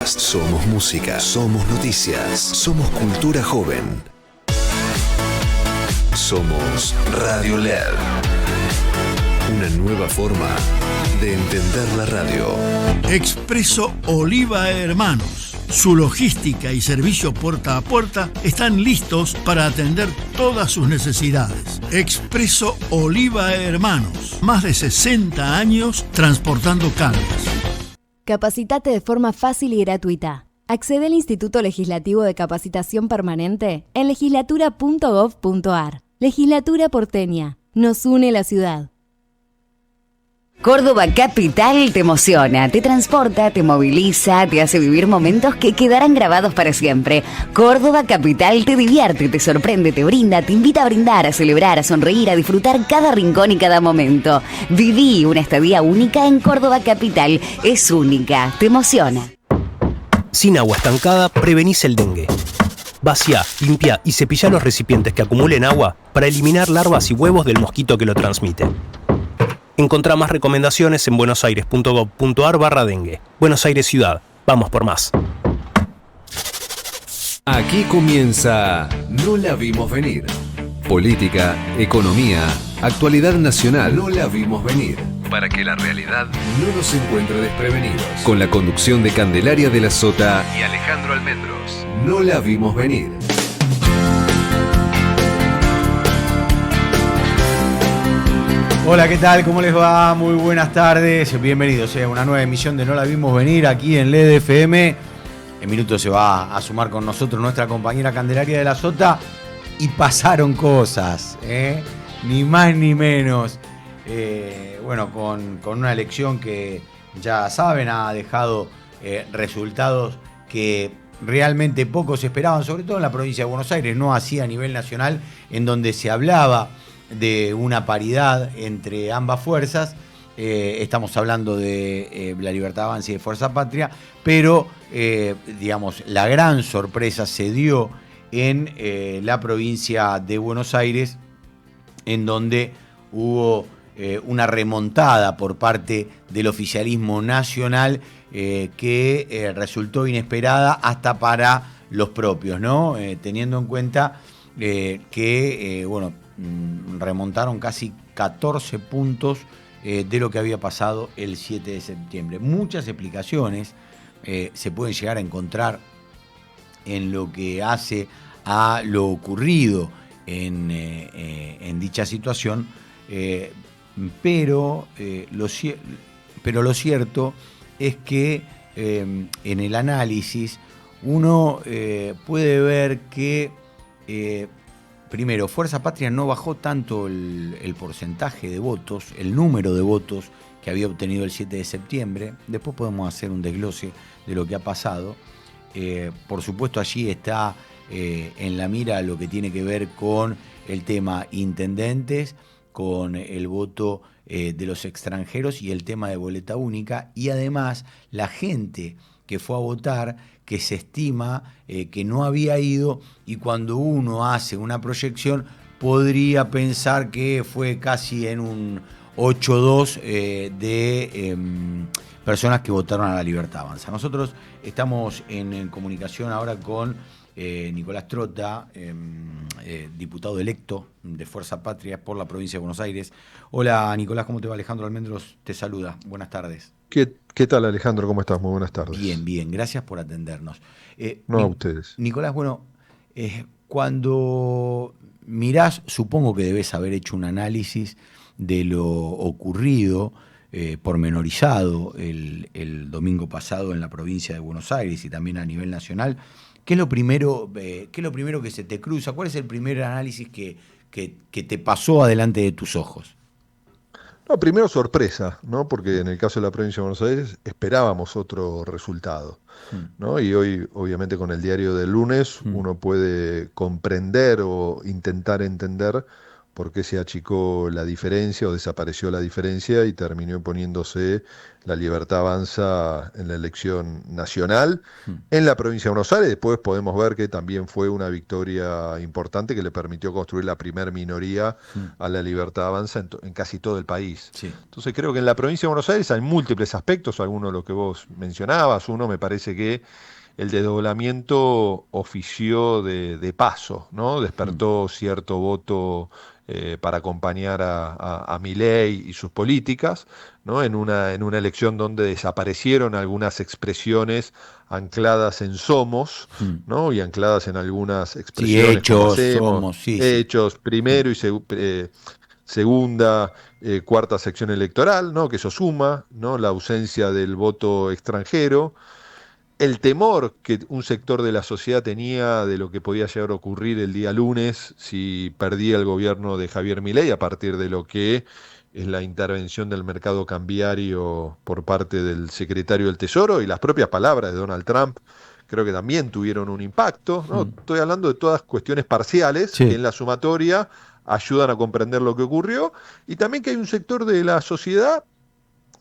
podcast, somos música, somos noticias, somos cultura joven. Somos Radio LED. Una nueva forma de entender la radio. Expreso Oliva Hermanos. Su logística y servicio puerta a puerta están listos para atender todas sus necesidades. Expreso Oliva Hermanos. Más de 60 años transportando cargas. Capacitate de forma fácil y gratuita. Accede al Instituto Legislativo de Capacitación Permanente en legislatura.gov.ar. Legislatura porteña. Nos une la ciudad. Córdoba Capital te emociona, te transporta, te moviliza, te hace vivir momentos que quedarán grabados para siempre. Córdoba Capital te divierte, te sorprende, te brinda, te invita a brindar, a celebrar, a sonreír, a disfrutar cada rincón y cada momento. Viví una estadía única en Córdoba Capital. Es única, te emociona. Sin agua estancada, prevenís el dengue. Vacía, limpia y cepilla los recipientes que acumulen agua para eliminar larvas y huevos del mosquito que lo transmite. Encontrá más recomendaciones en buenosaires.gov.ar/dengue. Buenos Aires Ciudad. Vamos por más. Aquí comienza No la vimos venir. Política, economía, actualidad nacional. No la vimos venir. Para que la realidad no nos encuentre desprevenidos. Con la conducción de Candelaria de la Sota y Alejandro Almendros. No la vimos venir. Hola, ¿qué tal? ¿Cómo les va? Muy buenas tardes. Bienvenidos a una nueva emisión de No la vimos venir aquí en LED FM. En minutos se va a sumar con nosotros nuestra compañera Candelaria de la Sota. Y pasaron cosas, ni más ni menos. Bueno, con una elección que ya saben ha dejado resultados que realmente pocos esperaban, sobre todo en la provincia de Buenos Aires, no así a nivel nacional, en donde se hablaba de una paridad entre ambas fuerzas. Estamos hablando de La Libertad Avanza y de Fuerza Patria, pero digamos, la gran sorpresa se dio en la provincia de Buenos Aires, en donde hubo una remontada por parte del oficialismo nacional que resultó inesperada hasta para los propios, ¿no? Teniendo en cuenta que, bueno, remontaron casi 14 puntos de lo que había pasado el 7 de septiembre. Muchas explicaciones se pueden llegar a encontrar en lo que hace a lo ocurrido en dicha situación, pero lo cierto es que en el análisis uno puede ver que primero, Fuerza Patria no bajó tanto el porcentaje de votos, el número de votos que había obtenido el 7 de septiembre. Después podemos hacer un desglose de lo que ha pasado. Por supuesto, allí está en la mira lo que tiene que ver con el tema intendentes, con el voto de los extranjeros y el tema de boleta única. Y además, la gente que fue a votar, que se estima que no había ido, y cuando uno hace una proyección podría pensar que fue casi en un 8-2 de personas que votaron a La Libertad Avanza. Nosotros estamos en comunicación ahora con Nicolás Trota, diputado electo de Fuerza Patria por la provincia de Buenos Aires. Hola Nicolás, ¿cómo te va? Alejandro Almendros te saluda. Buenas tardes. ¿Qué tal, Alejandro? ¿Cómo estás? Muy buenas tardes. Bien, gracias por atendernos. No, a ustedes. Nicolás, bueno, cuando mirás, supongo que debes haber hecho un análisis de lo ocurrido, pormenorizado el domingo pasado en la provincia de Buenos Aires y también a nivel nacional. ¿Qué es lo primero que se te cruza? ¿Cuál es el primer análisis que te pasó adelante de tus ojos? No, primero sorpresa, ¿no? Porque en el caso de la provincia de Buenos Aires esperábamos otro resultado, ¿no? Y hoy, obviamente, con el diario del lunes, uno puede comprender o intentar entender por qué se achicó la diferencia o desapareció la diferencia y terminó imponiéndose la Libertad Avanza en la elección nacional en la provincia de Buenos Aires. Después podemos ver que también fue una victoria importante que le permitió construir la primer minoría a la Libertad Avanza en casi todo el país. Sí. Entonces creo que en la provincia de Buenos Aires hay múltiples aspectos, algunos de los que vos mencionabas. Uno, me parece que el desdoblamiento ofició de paso, ¿no? Despertó cierto voto para acompañar a Milei y sus políticas, ¿no? En una elección donde desaparecieron algunas expresiones ancladas en somos, ¿no? Y ancladas en algunas expresiones hechos, como hacemos, somos, sí. hechos, primero y segunda, cuarta sección electoral, ¿no? Que eso suma, ¿no? La ausencia del voto extranjero, el temor que un sector de la sociedad tenía de lo que podía llegar a ocurrir el día lunes si perdía el gobierno de Javier Milei a partir de lo que es la intervención del mercado cambiario por parte del secretario del Tesoro y las propias palabras de Donald Trump. Creo que también tuvieron un impacto, ¿no? Estoy hablando de todas cuestiones parciales que en la sumatoria ayudan a comprender lo que ocurrió, y también que hay un sector de la sociedad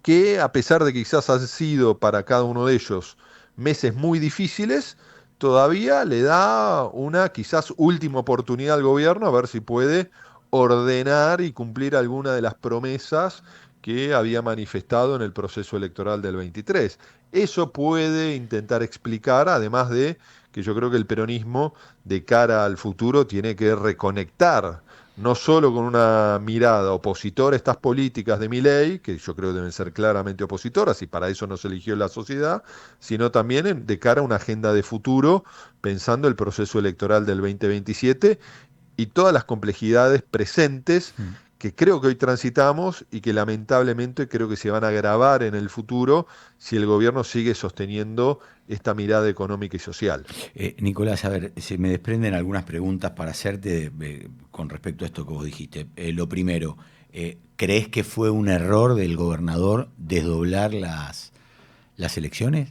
que, a pesar de que quizás han sido para cada uno de ellos meses muy difíciles, todavía le da una quizás última oportunidad al gobierno a ver si puede ordenar y cumplir alguna de las promesas que había manifestado en el proceso electoral del 23. Eso puede intentar explicar, además de que yo creo que el peronismo de cara al futuro tiene que reconectar no solo con una mirada opositora a estas políticas de Milei, que yo creo deben ser claramente opositoras y para eso nos eligió la sociedad, sino también de cara a una agenda de futuro, pensando el proceso electoral del 2027 y todas las complejidades presentes que creo que hoy transitamos y que lamentablemente creo que se van a agravar en el futuro si el gobierno sigue sosteniendo esta mirada económica y social. Nicolás, a ver, se me desprenden algunas preguntas para hacerte con respecto a esto que vos dijiste. Lo primero, ¿crees que fue un error del gobernador desdoblar las elecciones?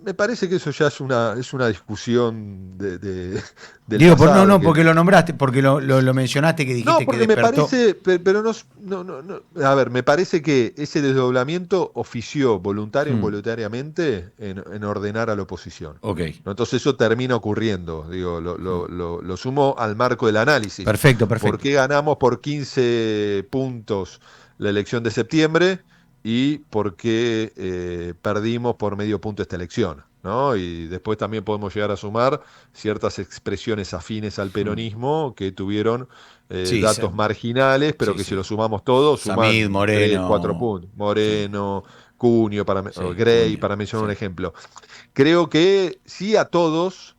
Me parece que eso ya es una discusión del Digo, pasado, no, porque lo nombraste, porque lo mencionaste, que dijiste no, porque que despertó. me parece, pero no, a ver, me parece que ese desdoblamiento ofició voluntario o involuntariamente en ordenar a la oposición. Okay. ¿No? Entonces eso termina ocurriendo, digo, lo sumo al marco del análisis. Perfecto. ¿Por qué ganamos por 15 puntos la elección de septiembre y por qué perdimos por medio punto esta elección? ¿No? Y después también podemos llegar a sumar ciertas expresiones afines al peronismo que tuvieron datos marginales, pero que si lo sumamos todos, suman Samid, Moreno, 3, 4 puntos. Moreno, Cunio, Grey, Cunio, para mencionar un ejemplo. Creo que sí, a todos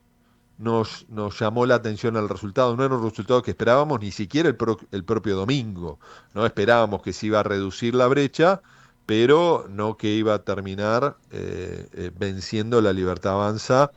nos llamó la atención el resultado. No era un resultado que esperábamos ni siquiera el propio domingo. No esperábamos que se iba a reducir la brecha, pero no que iba a terminar venciendo la Libertad Avanza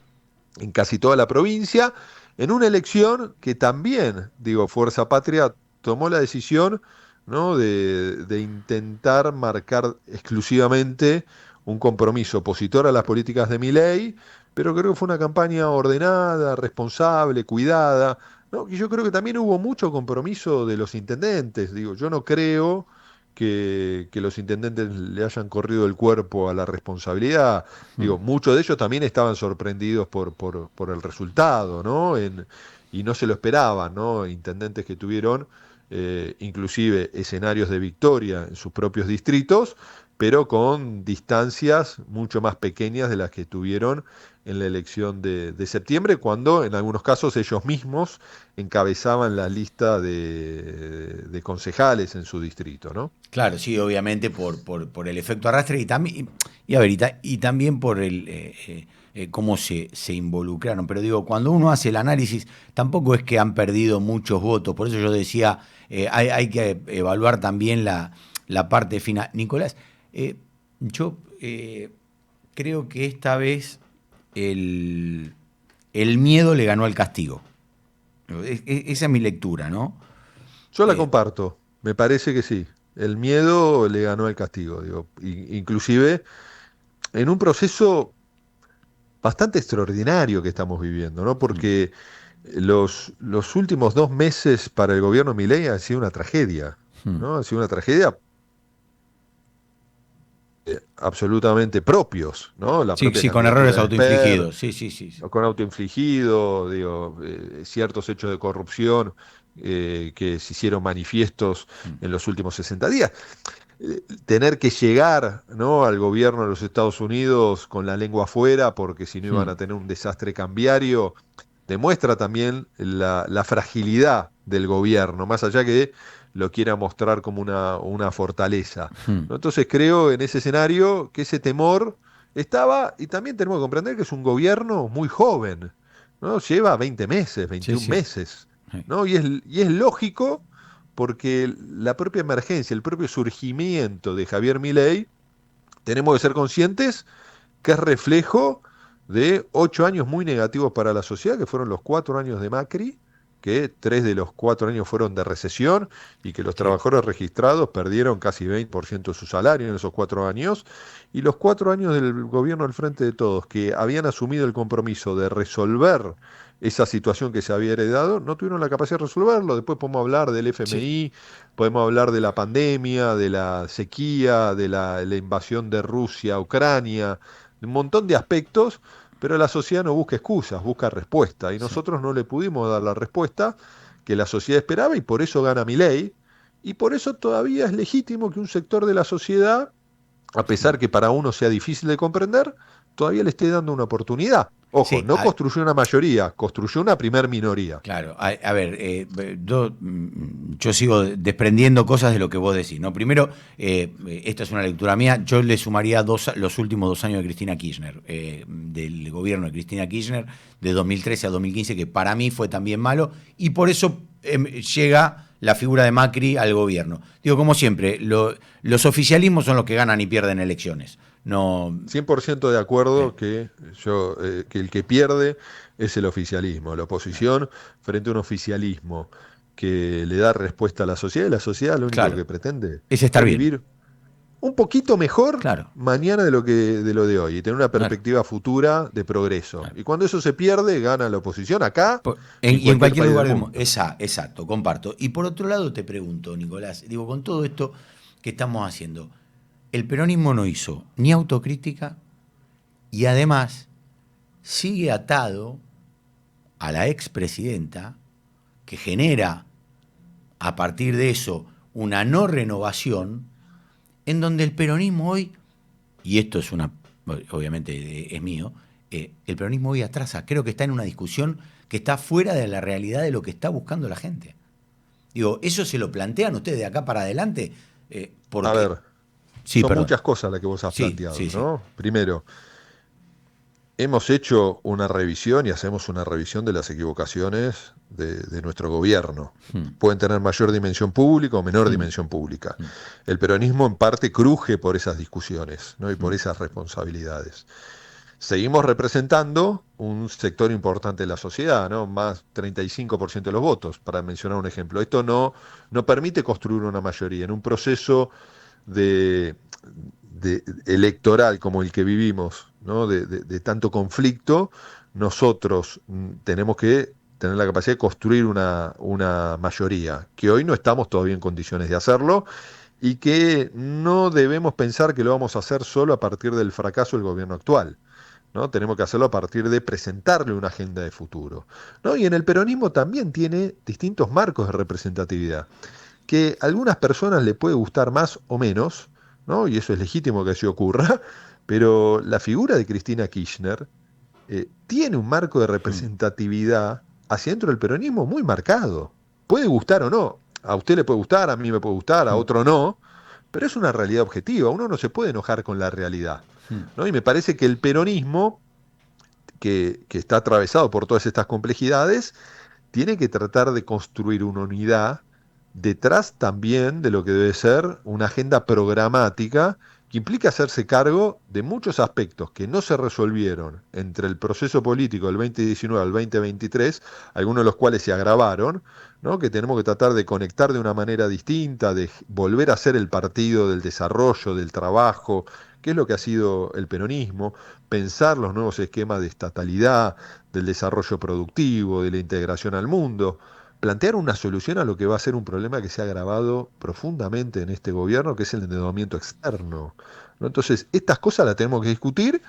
en casi toda la provincia, en una elección que también, digo, Fuerza Patria tomó la decisión, ¿no? de intentar marcar exclusivamente un compromiso opositor a las políticas de Milei, pero creo que fue una campaña ordenada, responsable, cuidada, ¿no? Y yo creo que también hubo mucho compromiso de los intendentes. Digo, yo no creo que los intendentes le hayan corrido el cuerpo a la responsabilidad. Digo, muchos de ellos también estaban sorprendidos por el resultado, ¿no? Y no se lo esperaban, ¿no? Intendentes que tuvieron inclusive escenarios de victoria en sus propios distritos, pero con distancias mucho más pequeñas de las que tuvieron en la elección de septiembre, cuando en algunos casos ellos mismos encabezaban la lista de concejales en su distrito, ¿no? Claro, sí, obviamente por el efecto arrastre y también por el cómo se involucraron. Pero digo, cuando uno hace el análisis, tampoco es que han perdido muchos votos. Por eso yo decía, hay que evaluar también la parte final. Nicolás, yo creo que esta vez el miedo le ganó al castigo. Esa es mi lectura, ¿no? Yo la comparto, me parece que sí. El miedo le ganó al castigo, digo. Inclusive en un proceso bastante extraordinario que estamos viviendo, ¿no? Porque los últimos 2 meses para el gobierno Milei han sido una tragedia, ¿no? Han sido una tragedia absolutamente propios, ¿no? La Sí, propia sí, con candidatura errores de autoinfligidos. Esper, Sí. con autoinfligido, digo, ciertos hechos de corrupción que se hicieron manifiestos en los últimos 60 días. Tener que llegar, ¿no?, al gobierno de los Estados Unidos con la lengua afuera, porque si no iban a tener un desastre cambiario, demuestra también la fragilidad del gobierno, más allá que lo quiera mostrar como una fortaleza, ¿no? Entonces creo en ese escenario que ese temor estaba, y también tenemos que comprender que es un gobierno muy joven, ¿no? Lleva 20 meses, Sí, 21 sí. meses, Sí. ¿no? Y es lógico porque la propia emergencia, el propio surgimiento de Javier Milei, tenemos que ser conscientes que es reflejo de 8 años muy negativos para la sociedad, que fueron los 4 años de Macri, que 3 de los 4 años fueron de recesión y que los trabajadores registrados perdieron casi 20% de su salario en esos 4 años, y los 4 años del gobierno del Frente de Todos, que habían asumido el compromiso de resolver esa situación que se había heredado, no tuvieron la capacidad de resolverlo. Después podemos hablar del FMI, podemos hablar de la pandemia, de la sequía, de la invasión de Rusia a Ucrania, de un montón de aspectos, pero la sociedad no busca excusas, busca respuesta, y nosotros no le pudimos dar la respuesta que la sociedad esperaba, y por eso gana Milei, y por eso todavía es legítimo que un sector de la sociedad, a pesar que para uno sea difícil de comprender, todavía le esté dando una oportunidad. Ojo, Sí, no construyó una mayoría, construyó una primer minoría. claro, a ver, yo sigo desprendiendo cosas de lo que vos decís, ¿no? Primero, esta es una lectura mía, yo le sumaría los últimos 2 años de Cristina Kirchner, del gobierno de Cristina Kirchner, de 2013 a 2015, que para mí fue también malo, y por eso llega la figura de Macri al gobierno. Digo, como siempre, los oficialismos son los que ganan y pierden elecciones. No, 100% de acuerdo que el que pierde es el oficialismo, la oposición frente a un oficialismo que le da respuesta a la sociedad, y la sociedad lo único claro, que pretende es estar bien. vivir un poquito mejor Claro. mañana de lo de hoy, y tener una perspectiva futura de progreso. Claro. Y cuando eso se pierde, gana la oposición acá Y en cualquier país lugar del del mundo. mundo. Exacto, comparto. Y por otro lado te pregunto, Nicolás, digo, con todo esto que estamos haciendo, el peronismo no hizo ni autocrítica y además sigue atado a la expresidenta, que genera a partir de eso una no renovación, en donde el peronismo hoy, y esto es obviamente es mío, el peronismo hoy atrasa. Creo que está en una discusión que está fuera de la realidad de lo que está buscando la gente. Digo, ¿eso se lo plantean ustedes de acá para adelante? Porque... A ver, Sí, son perdón. muchas cosas las que vos has Sí, planteado, sí. ¿no? Primero, hemos hecho una revisión y hacemos una revisión de las equivocaciones de nuestro gobierno. Pueden tener mayor dimensión pública o menor dimensión pública. El peronismo en parte cruje por esas discusiones, ¿no?, y por esas responsabilidades. Seguimos representando un sector importante de la sociedad, ¿no? Más 35% de los votos, para mencionar un ejemplo. Esto no permite construir una mayoría. En un proceso de electoral como el que vivimos, ¿no?, de tanto conflicto, nosotros tenemos que tener la capacidad de construir una mayoría, que hoy no estamos todavía en condiciones de hacerlo, y que no debemos pensar que lo vamos a hacer solo a partir del fracaso del gobierno actual, ¿no? Tenemos que hacerlo a partir de presentarle una agenda de futuro, ¿no? Y en el peronismo también tiene distintos marcos de representatividad, que a algunas personas le puede gustar más o menos, ¿no? Y eso es legítimo que así ocurra, pero la figura de Cristina Kirchner tiene un marco de representatividad hacia dentro del peronismo muy marcado. Puede gustar o no, a usted le puede gustar, a mí me puede gustar, a otro no, pero es una realidad objetiva, uno no se puede enojar con la realidad, ¿no? Y me parece que el peronismo, que está atravesado por todas estas complejidades, tiene que tratar de construir una unidad detrás también de lo que debe ser una agenda programática que implica hacerse cargo de muchos aspectos que no se resolvieron entre el proceso político del 2019 al 2023, algunos de los cuales se agravaron, ¿no?, que tenemos que tratar de conectar de una manera distinta, de volver a ser el partido del desarrollo, del trabajo, qué es lo que ha sido el peronismo, pensar los nuevos esquemas de estatalidad, del desarrollo productivo, de la integración al mundo, plantear una solución a lo que va a ser un problema que se ha agravado profundamente en este gobierno, que es el endeudamiento externo, ¿no? Entonces, estas cosas las tenemos que discutir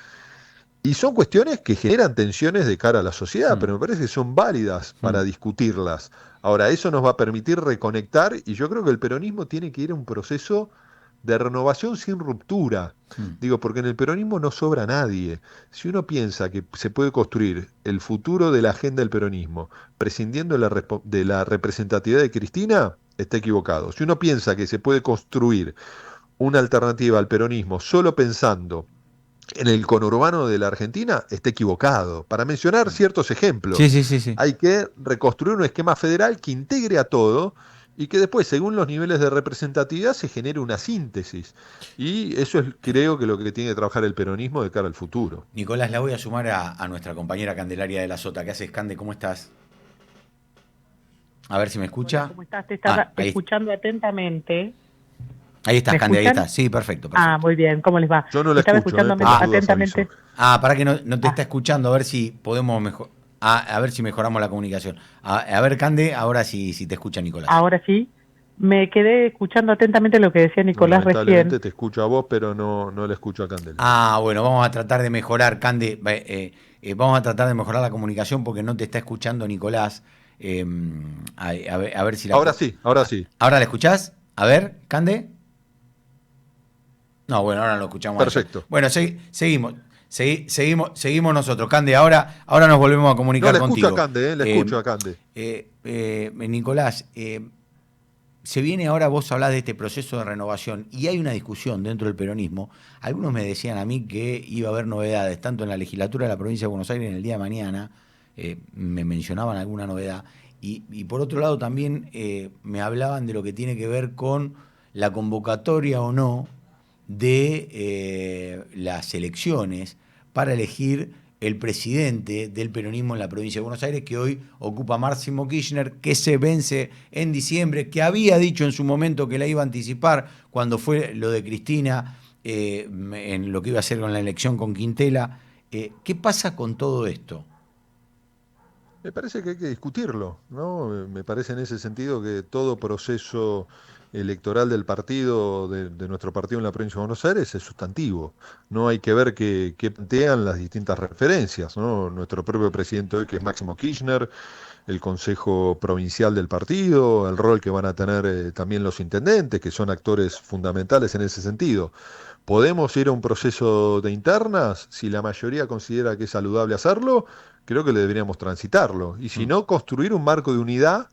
y son cuestiones que generan tensiones de cara a la sociedad, pero me parece que son válidas para discutirlas. Ahora, eso nos va a permitir reconectar y yo creo que el peronismo tiene que ir a un proceso de renovación sin ruptura. Digo, porque en el peronismo no sobra nadie. Si uno piensa que se puede construir el futuro de la agenda del peronismo prescindiendo de la representatividad de Cristina, está equivocado. Si uno piensa que se puede construir una alternativa al peronismo solo pensando en el conurbano de la Argentina, está equivocado. Para mencionar ciertos ejemplos, Sí. hay que reconstruir un esquema federal que integre a todo y que después, según los niveles de representatividad, se genere una síntesis. Y eso es, creo que lo que tiene que trabajar el peronismo de cara al futuro. Nicolás, la voy a sumar a nuestra compañera Candelaria de la Sota. ¿Qué haces, Cande? ¿Cómo estás? A ver si me escucha. Hola, ¿cómo estás? Te estaba ahí escuchando atentamente. Ahí estás, ¿Me Cande, ahí escuchan? estás. Sí, perfecto. Muy bien. ¿Cómo les va? Yo no la Estaba escucho, escuchando por las dudas atentamente. aviso. Para que no te está escuchando, a ver si podemos a ver si mejoramos la comunicación. A ver, Cande, ahora sí te escucha Nicolás. Ahora sí. Me quedé escuchando atentamente lo que decía Nicolás Lamentablemente recién. te escucho a vos, pero no le escucho a Candela. Bueno, vamos a tratar de mejorar, Cande. Vamos a tratar de mejorar la comunicación porque no te está escuchando Nicolás. A ver si la... Ahora sí. ¿Ahora la escuchás? A ver, Cande. No, bueno, ahora lo escuchamos. Perfecto. Bueno, seguimos nosotros, Cande. Ahora nos volvemos a comunicar contigo. No le escucho a Cande, Nicolás, se viene ahora, vos hablás de este proceso de renovación y hay una discusión dentro del peronismo. Algunos me decían a mí que iba a haber novedades, tanto en la legislatura de la provincia de Buenos Aires en el día de mañana, me mencionaban alguna novedad, y por otro lado también me hablaban de lo que tiene que ver con la convocatoria o no de las elecciones para elegir el presidente del peronismo en la provincia de Buenos Aires, que hoy ocupa Máximo Kirchner, que se vence en diciembre, que había dicho en su momento que la iba a anticipar cuando fue lo de Cristina, en lo que iba a hacer con la elección con Quintela. ¿Qué pasa con todo esto? Me parece que hay que discutirlo, ¿no? Me parece en ese sentido que todo proceso electoral del partido, de nuestro partido en la provincia de Buenos Aires, es sustantivo. No hay que ver qué plantean las distintas referencias, ¿no? Nuestro propio presidente hoy, que es Máximo Kirchner, el Consejo Provincial del partido, el rol que van a tener también los intendentes, que son actores fundamentales en ese sentido. ¿Podemos ir a un proceso de internas? Si la mayoría considera que es saludable hacerlo, creo que deberíamos transitarlo. Y si no, construir un marco de unidad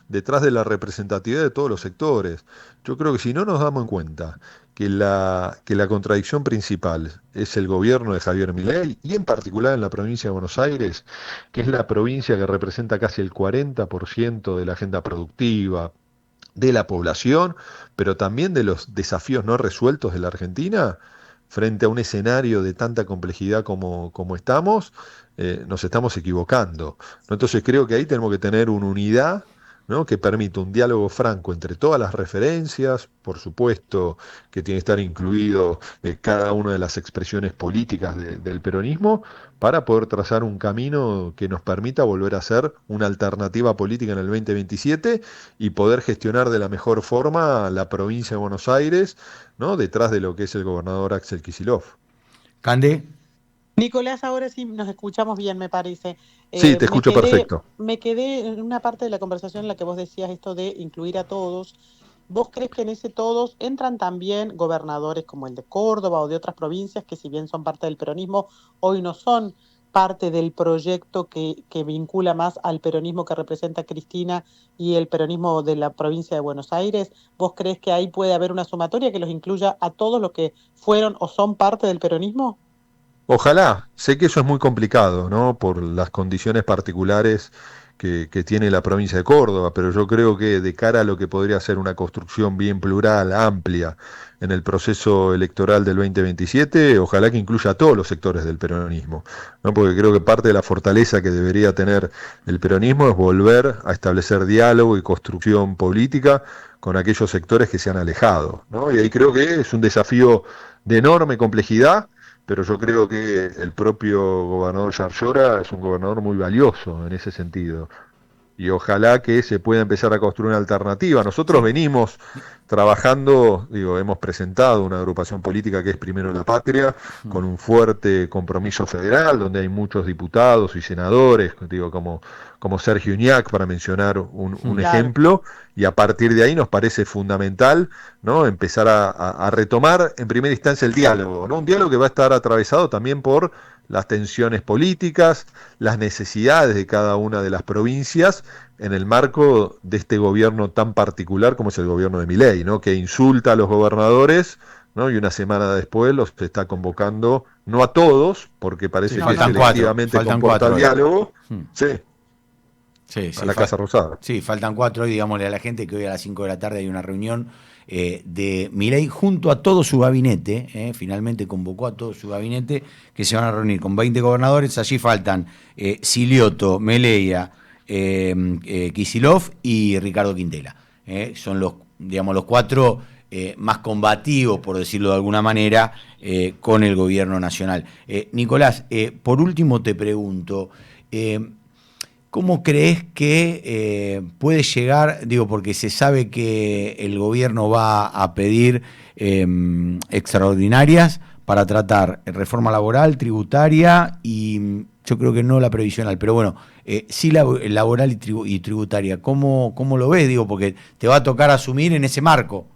detrás de la representatividad de todos los sectores. Yo creo que si no nos damos en cuenta que la contradicción principal es el gobierno de Javier Milei, y en particular en la provincia de Buenos Aires, que es la provincia que representa casi el 40% de la agenda productiva, de la población, pero también de los desafíos no resueltos de la Argentina, frente a un escenario de tanta complejidad como estamos, nos estamos equivocando, ¿no? Entonces creo que ahí tenemos que tener una unidad, ¿no? Que permita un diálogo franco entre todas las referencias, por supuesto que tiene que estar incluido cada una de las expresiones políticas del peronismo, para poder trazar un camino que nos permita volver a ser una alternativa política en el 2027 y poder gestionar de la mejor forma la provincia de Buenos Aires, ¿no? Detrás de lo que es el gobernador Axel Kicillof. Cande. Nicolás, ahora sí nos escuchamos bien, me parece. Sí, te escucho perfecto. Me quedé en una parte de la conversación en la que vos decías esto de incluir a todos. ¿Vos crees que en ese todos entran también gobernadores como el de Córdoba o de otras provincias que, si bien son parte del peronismo, hoy no son parte del proyecto que vincula más al peronismo que representa Cristina y el peronismo de la provincia de Buenos Aires? ¿Vos crees que ahí puede haber una sumatoria que los incluya a todos los que fueron o son parte del peronismo? Ojalá, sé que eso es muy complicado, ¿no? Por las condiciones particulares que tiene la provincia de Córdoba, pero yo creo que de cara a lo que podría ser una construcción bien plural, amplia, en el proceso electoral del 2027, ojalá que incluya a todos los sectores del peronismo, ¿no? Porque creo que parte de la fortaleza que debería tener el peronismo es volver a establecer diálogo y construcción política con aquellos sectores que se han alejado, ¿no? Y ahí creo que es un desafío de enorme complejidad, pero yo creo que el propio gobernador Yarlora es un gobernador muy valioso en ese sentido. Y ojalá que se pueda empezar a construir una alternativa. Nosotros venimos trabajando, digo, hemos presentado una agrupación política que es Primero la Patria, con un fuerte compromiso federal, donde hay muchos diputados y senadores, digo, como Sergio Uñac, para mencionar un ejemplo, y a partir de ahí nos parece fundamental, ¿no?, empezar a retomar en primera instancia el diálogo, ¿no? Un diálogo que va a estar atravesado también por las tensiones políticas, las necesidades de cada una de las provincias en el marco de este gobierno tan particular como es el gobierno de Milei, ¿no?, que insulta a los gobernadores, ¿no?, y una semana después los está convocando, no a todos, porque parece que selectivamente comporta el diálogo, a la Casa Rosada. Sí, faltan 4 hoy, digámosle a la gente que hoy a las 5 de la tarde hay una reunión de Milei junto a todo su gabinete, finalmente convocó a todo su gabinete, que se van a reunir con 20 gobernadores. Allí faltan Silioto, Meleia, Kicillof y Ricardo Quintela. Son los 4 más combativos, por decirlo de alguna manera, con el gobierno nacional. Nicolás, por último te pregunto, ¿cómo crees que puede llegar? Digo, porque se sabe que el gobierno va a pedir extraordinarias para tratar reforma laboral, tributaria y yo creo que no la previsional, pero bueno, sí la laboral y tributaria. ¿Cómo lo ves? Digo, porque te va a tocar asumir en ese marco.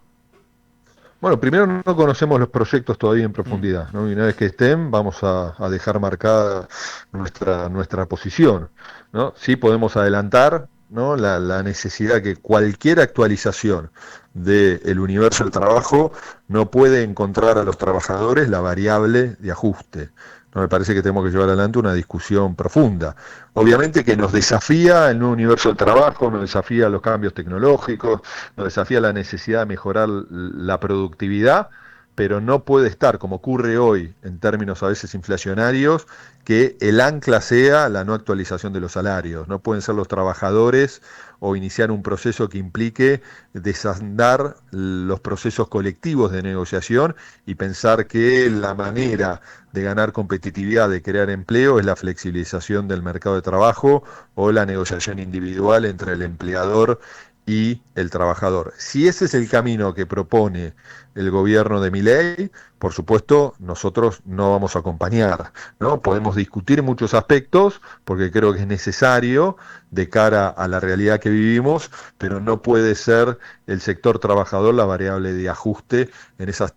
Bueno, primero no conocemos los proyectos todavía en profundidad, ¿no? Y una vez que estén, vamos a dejar marcada nuestra posición, ¿no? Sí podemos adelantar, ¿no?, la necesidad que cualquier actualización del universo del trabajo no puede encontrar a los trabajadores la variable de ajuste. No, me parece que tenemos que llevar adelante una discusión profunda. Obviamente que nos desafía el nuevo universo del trabajo, nos desafía los cambios tecnológicos, nos desafía la necesidad de mejorar la productividad, pero no puede estar, como ocurre hoy en términos a veces inflacionarios, que el ancla sea la no actualización de los salarios. No pueden ser los trabajadores o iniciar un proceso que implique desandar los procesos colectivos de negociación y pensar que la manera de ganar competitividad, de crear empleo, es la flexibilización del mercado de trabajo o la negociación individual entre el empleador y el trabajador. Si ese es el camino que propone el gobierno de Milei, por supuesto, nosotros no vamos a acompañar, ¿no? Podemos discutir muchos aspectos, porque creo que es necesario de cara a la realidad que vivimos, pero no puede ser el sector trabajador la variable de ajuste en esas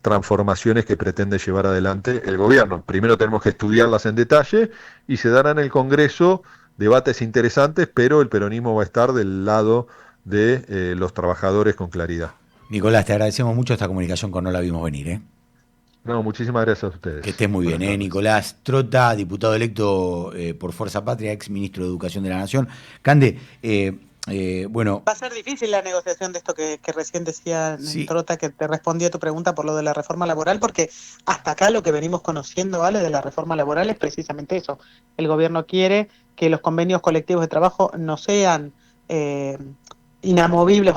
transformaciones que pretende llevar adelante el gobierno. Primero tenemos que estudiarlas en detalle y se darán en el Congreso debates interesantes, pero el peronismo va a estar del lado de los trabajadores con claridad. Nicolás, te agradecemos mucho esta comunicación con No La Vimos Venir. No, muchísimas gracias a ustedes. Que estés muy bien. Nicolás Trota, diputado electo por Fuerza Patria, ex ministro de Educación de la Nación. Cande, bueno... Va a ser difícil la negociación de esto que recién decía Trota, que te respondí a tu pregunta por lo de la reforma laboral, porque hasta acá lo que venimos conociendo, ¿vale?, de la reforma laboral es precisamente eso. El gobierno quiere que los convenios colectivos de trabajo no sean inamovibles,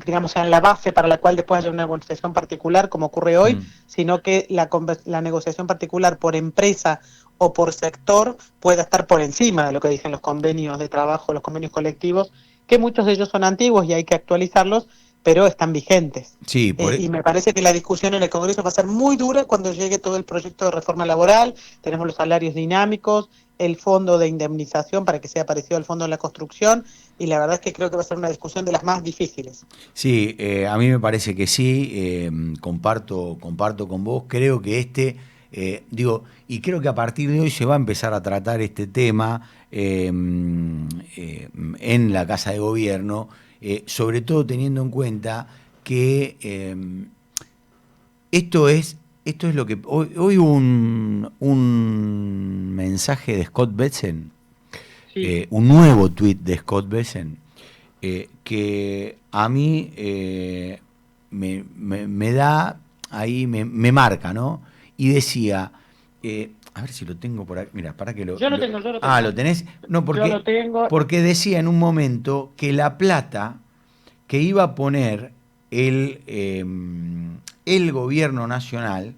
digamos, sean la base para la cual después haya una negociación particular, como ocurre hoy, sino que la negociación particular por empresa o por sector pueda estar por encima de lo que dicen los convenios de trabajo, los convenios colectivos, que muchos de ellos son antiguos y hay que actualizarlos, pero están vigentes. Sí, y me parece que la discusión en el Congreso va a ser muy dura cuando llegue todo el proyecto de reforma laboral. Tenemos los salarios dinámicos, el fondo de indemnización para que sea parecido al fondo de la construcción, y la verdad es que creo que va a ser una discusión de las más difíciles. Sí, a mí me parece que sí, comparto con vos. Creo que y creo que a partir de hoy se va a empezar a tratar este tema en la Casa de Gobierno, sobre todo teniendo en cuenta que esto es lo que... Hoy un mensaje de Scott Bessent, un nuevo tuit de Scott Bessent, que a mí me da ahí, me marca, ¿no? Y decía, a ver si lo tengo por ahí, mira, para que lo... Yo lo tengo. Ah, ¿lo tenés? No, porque, yo lo tengo. Porque decía en un momento que la plata que iba a poner el el gobierno nacional,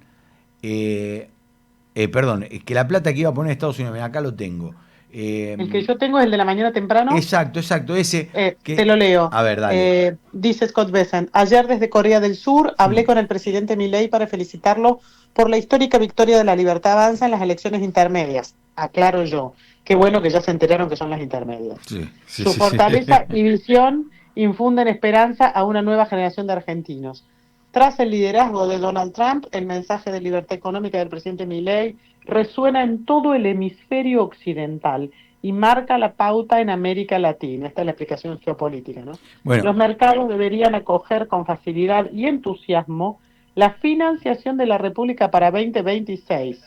perdón, que la plata que iba a poner Estados Unidos, mira, acá lo tengo. El que yo tengo es el de la mañana temprano. Exacto, ese. Te lo leo. A ver, dale. Dice Scott Bessent: ayer desde Corea del Sur hablé con el presidente Milei para felicitarlo por la histórica victoria de la Libertad Avanza en las elecciones intermedias. Aclaro yo. Qué bueno que ya se enteraron que son las intermedias. Su fortaleza y visión infunden esperanza a una nueva generación de argentinos. Tras el liderazgo de Donald Trump, el mensaje de libertad económica del presidente Milei resuena en todo el hemisferio occidental y marca la pauta en América Latina. Esta es la explicación geopolítica, ¿no? Bueno. Los mercados deberían acoger con facilidad y entusiasmo la financiación de la República para 2026.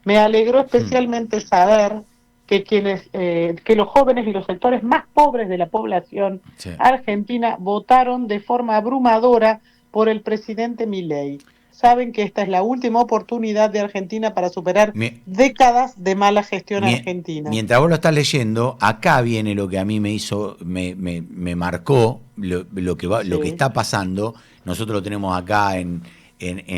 Me alegró especialmente saber que los jóvenes y los sectores más pobres de la población argentina votaron de forma abrumadora por el presidente Milei. Saben que esta es la última oportunidad de Argentina para superar décadas de mala gestión argentina. Mientras vos lo estás leyendo, acá viene lo que a mí me marcó, lo que está pasando. Nosotros lo tenemos acá en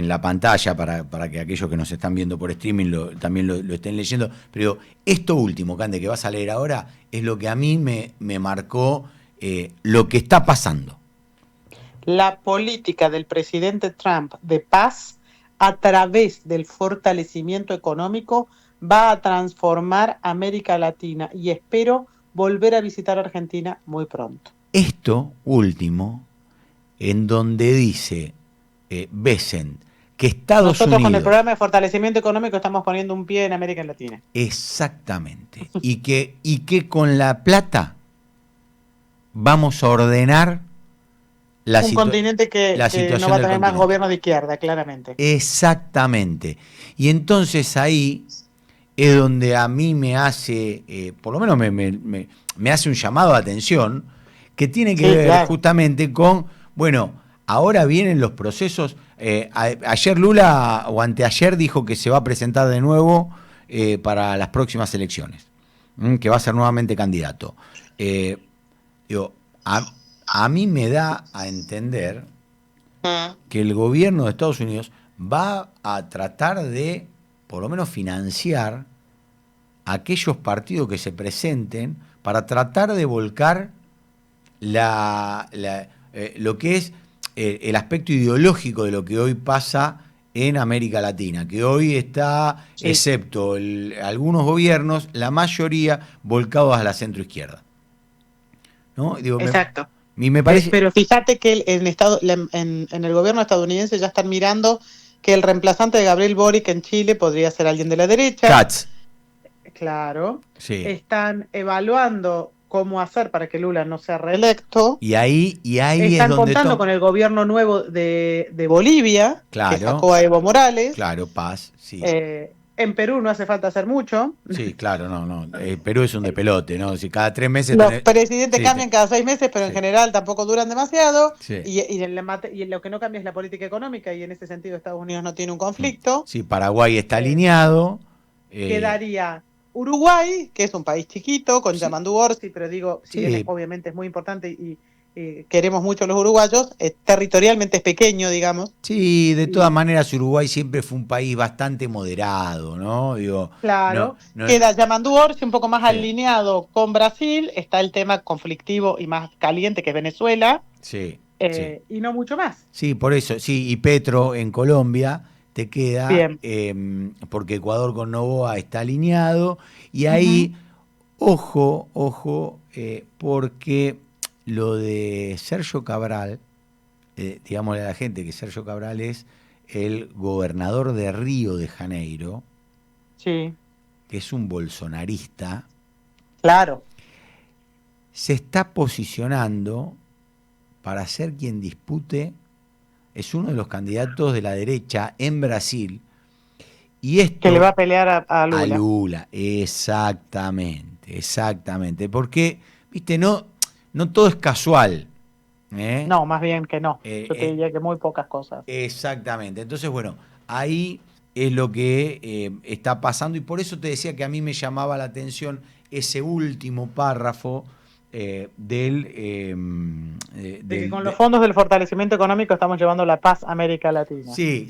la pantalla para que aquellos que nos están viendo por streaming también lo estén leyendo. Pero esto último, Cande, que vas a leer ahora, es lo que a mí me marcó lo que está pasando. La política del presidente Trump de paz a través del fortalecimiento económico va a transformar América Latina y espero volver a visitar Argentina muy pronto. Esto último, en donde dice Bessent que Estados Nosotros Unidos... con el programa de fortalecimiento económico estamos poniendo un pie en América Latina. Exactamente. y que con la plata vamos a ordenar un continente que no va a tener más gobierno de izquierda, claramente. Exactamente. Y entonces ahí es donde a mí me hace, por lo menos me hace un llamado de atención que tiene que ver justamente con, bueno, ahora vienen los procesos. Ayer Lula, o anteayer, dijo que se va a presentar de nuevo para las próximas elecciones, que va a ser nuevamente candidato. A mí me da a entender que el gobierno de Estados Unidos va a tratar de, por lo menos, financiar aquellos partidos que se presenten para tratar de volcar lo que es el aspecto ideológico de lo que hoy pasa en América Latina, que hoy está, excepto algunos gobiernos, la mayoría volcados a la centroizquierda, ¿no? Digo, exacto. Me parece... Pero fíjate que en el gobierno estadounidense ya están mirando que el reemplazante de Gabriel Boric en Chile podría ser alguien de la derecha. Katz. Claro. Sí. Están evaluando cómo hacer para que Lula no sea reelecto. Y ahí están es donde contando con el gobierno nuevo de Bolivia, claro, que sacó a Evo Morales. Claro, paz, sí. En Perú no hace falta hacer mucho. Sí, claro, no. Perú es un despelote, ¿no? Si cada 3 meses... Los presidentes cambian cada 6 meses, pero en sí, general tampoco duran demasiado. Sí. Y lo que no cambia es la política económica, y en ese sentido Estados Unidos no tiene un conflicto. Sí, Paraguay está alineado. Quedaría Uruguay, que es un país chiquito, con Sí. Yamandu Orsi, pero digo, si Sí. bien obviamente es muy importante y queremos mucho a los uruguayos, territorialmente es pequeño, digamos. Sí, de todas maneras Uruguay siempre fue un país bastante moderado, ¿no? Digo, Claro, no, queda Yamandu Orsi un poco más Sí. alineado con Brasil, está el tema conflictivo y más caliente que es Venezuela, sí, y no mucho más. sí, por eso, sí, y Petro en Colombia te queda, Bien. porque Ecuador con Noboa está alineado, y ahí, ojo, porque lo de Sergio Cabral, digámosle a la gente que Sergio Cabral es el gobernador de Río de Janeiro, Sí, que es un bolsonarista, claro. se está posicionando para ser quien dispute, es uno de los candidatos de la derecha en Brasil, y esto... Que le va a pelear a Lula. A Lula, exactamente, porque, viste, no todo es casual. No, más bien que no. Yo te diría que muy pocas cosas. Exactamente, entonces bueno, ahí es lo que está pasando, y por eso te decía que a mí me llamaba la atención ese último párrafo de que con los fondos del fortalecimiento económico estamos llevando la paz a América Latina. Sí.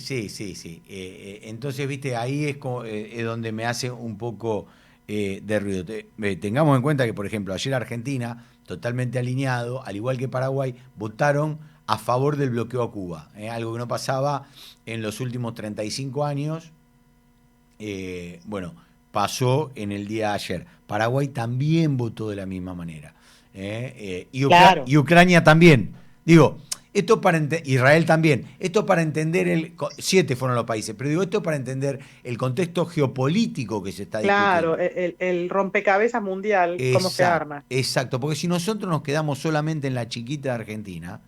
Entonces, viste, ahí es donde me hace un poco de ruido. Tengamos en cuenta que, por ejemplo, ayer Argentina, totalmente alineado, al igual que Paraguay, votaron a favor del bloqueo a Cuba, algo que no pasaba en los últimos 35 años. Pasó en el día de ayer. Paraguay también votó de la misma manera. Claro. Y Ucrania también. Digo, esto para Israel también. Esto para entender 7 fueron los países, pero digo, esto para entender el contexto geopolítico que se está discutiendo. Claro, el rompecabezas mundial, cómo se arma. Exacto, porque si nosotros nos quedamos solamente en la chiquita de Argentina,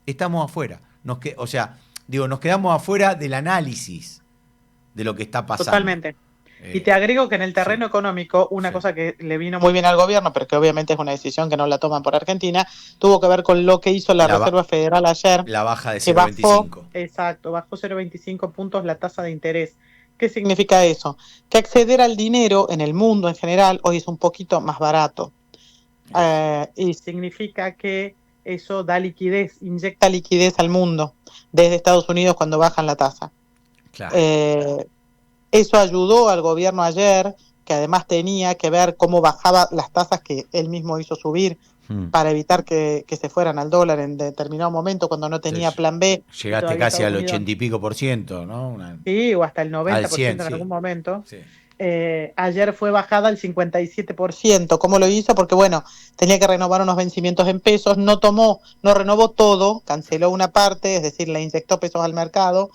estamos afuera. Nos quedamos afuera del análisis de lo que está pasando. Totalmente. Y te agrego que en el terreno económico, una cosa que le vino muy bien al gobierno, pero que obviamente es una decisión que no la toman por Argentina, tuvo que ver con lo que hizo la Reserva Federal ayer. La baja de 0,25. Exacto, bajó 0,25 puntos la tasa de interés. ¿Qué significa eso? Que acceder al dinero en el mundo en general hoy es un poquito más barato. Y significa que eso da liquidez, inyecta liquidez al mundo desde Estados Unidos cuando bajan la tasa. Claro. Eso ayudó al gobierno ayer, que además tenía que ver cómo bajaba las tasas que él mismo hizo subir para evitar que se fueran al dólar en determinado momento cuando no tenía plan B. Llegaste casi al 80 y pico por ciento, ¿no? Sí, o hasta el 90% al 100, en algún momento. Sí. Ayer fue bajada al 57%. ¿Cómo lo hizo? Porque tenía que renovar unos vencimientos en pesos, no renovó todo, canceló una parte, es decir, le inyectó pesos al mercado,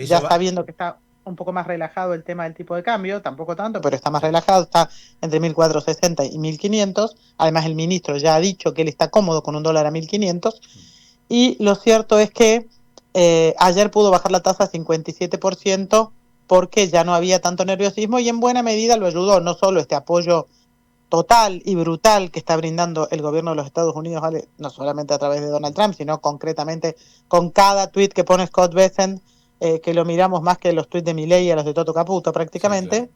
ya sabiendo que está un poco más relajado el tema del tipo de cambio, tampoco tanto, pero está más relajado, está entre 1.460 y 1.500. Además, el ministro ya ha dicho que él está cómodo con un dólar a 1.500. Y lo cierto es que ayer pudo bajar la tasa a 57% porque ya no había tanto nerviosismo y en buena medida lo ayudó, no solo este apoyo total y brutal que está brindando el gobierno de los Estados Unidos, no solamente a través de Donald Trump, sino concretamente con cada tuit que pone Scott Bessent, que lo miramos más que los tuits de Milei y a los de Toto Caputo prácticamente,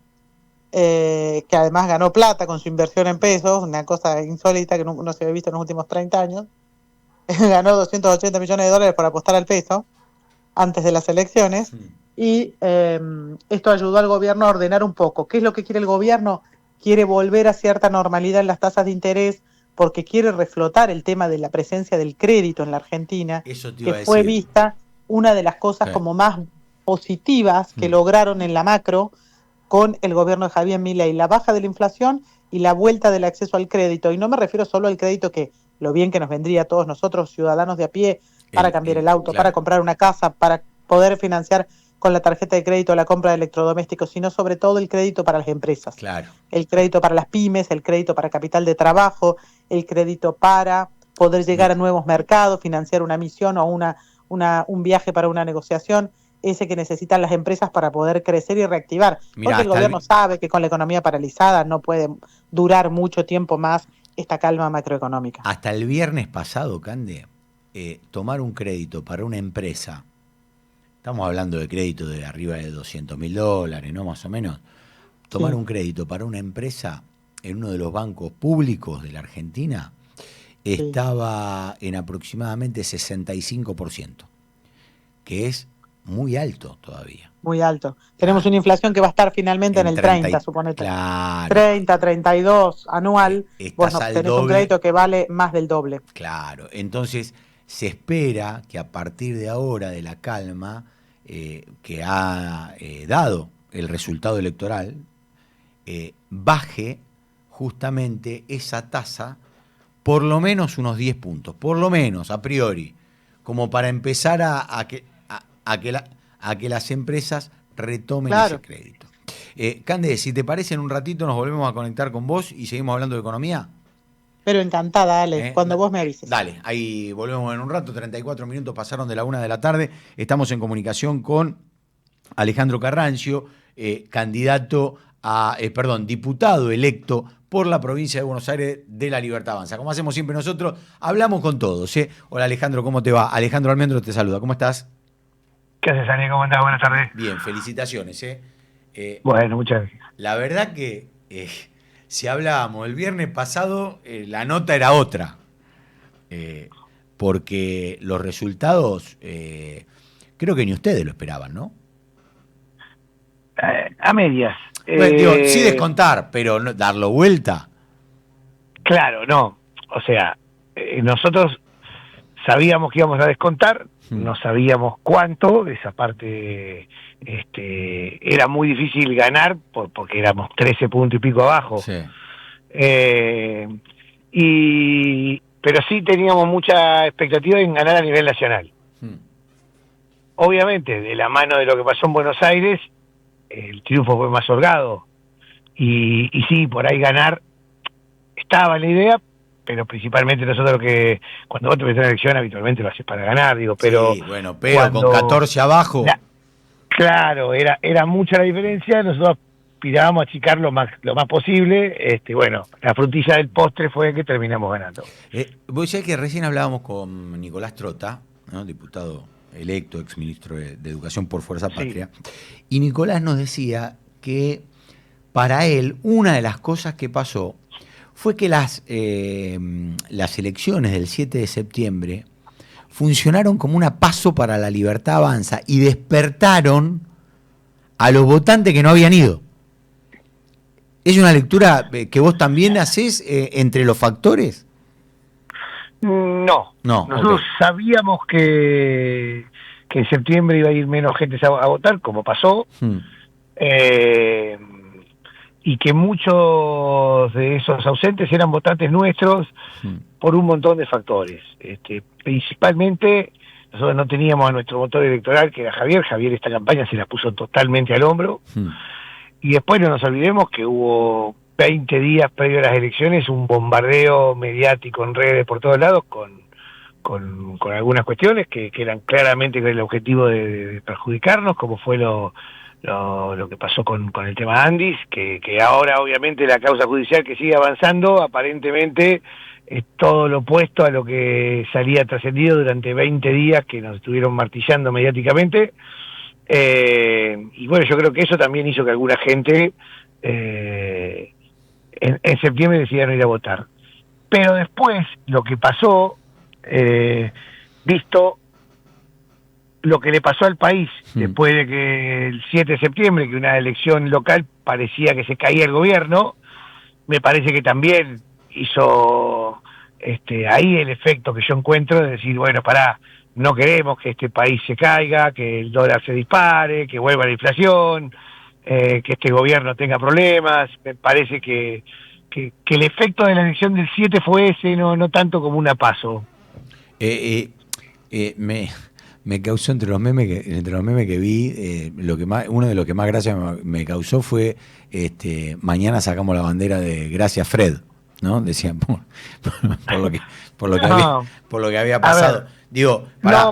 que además ganó plata con su inversión en pesos, una cosa insólita que no se había visto en los últimos 30 años. Ganó 280 millones de dólares por apostar al peso antes de las elecciones. Y esto ayudó al gobierno a ordenar un poco. ¿Qué es lo que quiere el gobierno? Quiere volver a cierta normalidad en las tasas de interés porque quiere reflotar el tema de la presencia del crédito en la Argentina, que fue vista una de las cosas como más positivas que lograron en la macro con el gobierno de Javier Milei, la baja de la inflación y la vuelta del acceso al crédito. Y no me refiero solo al crédito, que lo bien que nos vendría a todos nosotros, ciudadanos de a pie, para cambiar el auto, para comprar una casa, para poder financiar con la tarjeta de crédito la compra de electrodomésticos, sino sobre todo el crédito para las empresas. Claro. El crédito para las pymes, el crédito para capital de trabajo, el crédito para poder llegar a nuevos mercados, financiar una misión o un viaje para una negociación, ese que necesitan las empresas para poder crecer y reactivar. Porque el gobierno sabe que con la economía paralizada no puede durar mucho tiempo más esta calma macroeconómica. Hasta el viernes pasado, Cande, tomar un crédito para una empresa, estamos hablando de crédito de arriba de $200.000, ¿no? Más o menos. Tomar un crédito para una empresa en uno de los bancos públicos de la Argentina estaba en aproximadamente 65%, que es muy alto todavía. Muy alto. Tenemos una inflación que va a estar finalmente en el 30, suponete. Claro. 30, 32 anual. Tenés un crédito que vale más del doble. Claro. Entonces, se espera que a partir de ahora, de la calma que ha dado el resultado electoral, baje justamente esa tasa por lo menos unos 10 puntos, por lo menos a priori, como para empezar a que las empresas retomen ese crédito. Cande, si te parece, en un ratito nos volvemos a conectar con vos y seguimos hablando de economía. Pero encantada, Ale, cuando vos me avises. Dale, ahí volvemos en un rato, 34 minutos pasaron de la 1 de la tarde, estamos en comunicación con Alejandro Carrancio, diputado electo por la provincia de Buenos Aires de La Libertad Avanza. Como hacemos siempre nosotros, hablamos con todos. Hola Alejandro, ¿cómo te va? Alejandro Almendro te saluda, ¿cómo estás? ¿Qué haces, Dani? ¿Cómo andás? Buenas tardes. Bien, felicitaciones. Bueno, muchas gracias. La verdad que si hablábamos el viernes pasado, la nota era otra. Porque los resultados, creo que ni ustedes lo esperaban, ¿no? A medias. Bueno, digo, sí descontar, pero no, darlo vuelta. Claro, no. O sea, nosotros sabíamos que íbamos a descontar, no sabíamos cuánto, esa parte era muy difícil ganar porque éramos 13 puntos y pico abajo. Sí. Pero sí teníamos mucha expectativa en ganar a nivel nacional. Obviamente, de la mano de lo que pasó en Buenos Aires, el triunfo fue más holgado. Y sí, por ahí ganar estaba en la idea, pero principalmente nosotros que cuando vos te metes en una elección habitualmente lo haces para ganar, digo, pero... Sí, bueno, pero con 14 abajo... Claro, era mucha la diferencia, nosotros aspirábamos a achicar lo más posible, bueno, la frutilla del postre fue que terminamos ganando. Vos sabés que recién hablábamos con Nicolás Trota, ¿no? Diputado electo, exministro de Educación por Fuerza Patria, sí. Y Nicolás nos decía que para él una de las cosas que pasó fue que las elecciones del 7 de septiembre funcionaron como una paso para la Libertad Avanza y despertaron a los votantes que no habían ido. ¿Es una lectura que vos también hacés entre los factores? No. Nosotros sabíamos que en septiembre iba a ir menos gente a votar, como pasó, y que muchos de esos ausentes eran votantes nuestros por un montón de factores. Principalmente, nosotros no teníamos a nuestro motor electoral, que era Javier. Javier esta campaña se la puso totalmente al hombro. Y después no nos olvidemos que hubo 20 días previo a las elecciones un bombardeo mediático en redes por todos lados con algunas cuestiones que eran claramente con el objetivo de perjudicarnos, como fue lo que pasó con el tema Andis, que ahora obviamente la causa judicial que sigue avanzando aparentemente es todo lo opuesto a lo que salía trascendido durante 20 días que nos estuvieron martillando mediáticamente. Y bueno, yo creo que eso también hizo que alguna gente en septiembre decidiera no ir a votar. Pero después, lo que pasó, visto lo que le pasó al país después de que el 7 de septiembre, que una elección local parecía que se caía el gobierno, me parece que también hizo ahí el efecto que yo encuentro de decir, bueno, no queremos que este país se caiga, que el dólar se dispare, que vuelva la inflación, que este gobierno tenga problemas. Me parece que el efecto de la elección del 7 fue ese, no tanto como una paso. Me causó entre los memes que vi, uno de los que más gracia me causó fue mañana sacamos la bandera de Gracias Fred, ¿no? Decían por lo que había pasado. Digo, pará.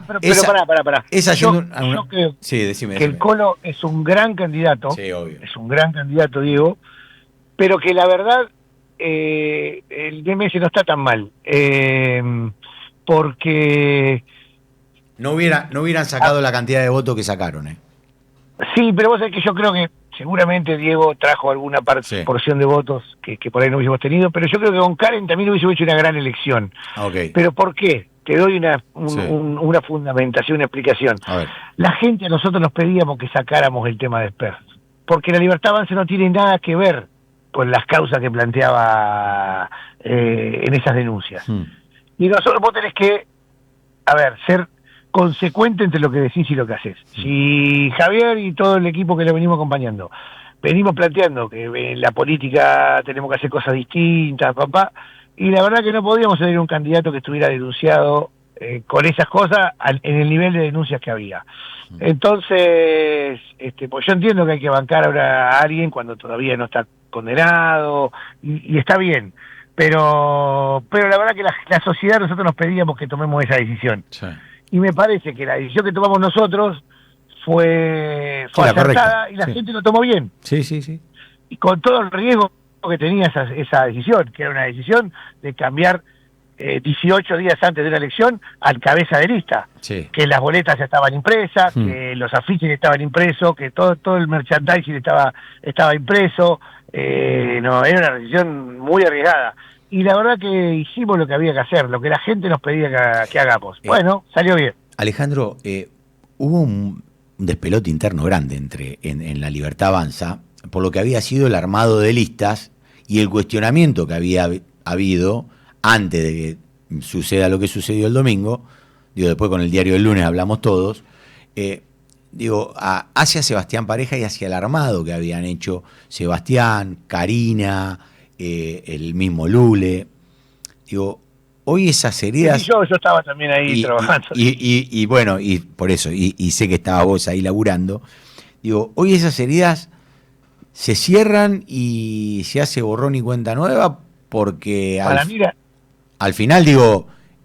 Yo creo sí, decime. El Colo es un gran candidato. Sí, obvio. Es un gran candidato, Diego, pero que la verdad el DMS no está tan mal. Porque no hubieran sacado la cantidad de votos que sacaron, Sí, pero vos sabés que yo creo que seguramente Diego trajo alguna porción de votos que por ahí no hubiésemos tenido, pero yo creo que con Karen también hubiésemos hecho una gran elección. Okay. ¿Pero por qué? Te doy una fundamentación, una explicación. A ver. La gente, a nosotros nos pedíamos que sacáramos el tema de Esper, porque la Libertad Avanza no tiene nada que ver con las causas que planteaba en esas denuncias. Y nosotros vos tenés que, ser consecuente entre lo que decís y lo que haces. Si Javier y todo el equipo que lo venimos acompañando venimos planteando que en la política tenemos que hacer cosas distintas, y la verdad que no podíamos tener un candidato que estuviera denunciado con esas cosas en el nivel de denuncias que había. Entonces, pues yo entiendo que hay que bancar ahora a alguien cuando todavía no está condenado, y está bien, pero la verdad que la sociedad, nosotros nos pedíamos que tomemos esa decisión. Sí. Y me parece que la decisión que tomamos nosotros fue acertada, y la gente lo tomó bien. Sí. Y con todo el riesgo que tenía esa decisión, que era una decisión de cambiar 18 días antes de una elección al cabeza de lista. Sí. Que las boletas ya estaban impresas, que los afiches estaban impresos, que todo el merchandising estaba impreso, No, era una decisión muy arriesgada. Y la verdad que hicimos lo que había que hacer, lo que la gente nos pedía que hagamos. Bueno, salió bien. Alejandro, hubo un despelote interno grande en La Libertad Avanza, por lo que había sido el armado de listas y el cuestionamiento que había habido antes de que suceda lo que sucedió el domingo. Después con el diario del lunes hablamos todos. Hacia Sebastián Pareja y hacia el armado que habían hecho Sebastián, Karina, el mismo Lule. Hoy esas heridas... Sí, yo estaba también ahí trabajando. Y bueno, y por eso, y sé que estaba vos ahí laburando. Hoy esas heridas se cierran y se hace borrón y cuenta nueva, porque al final,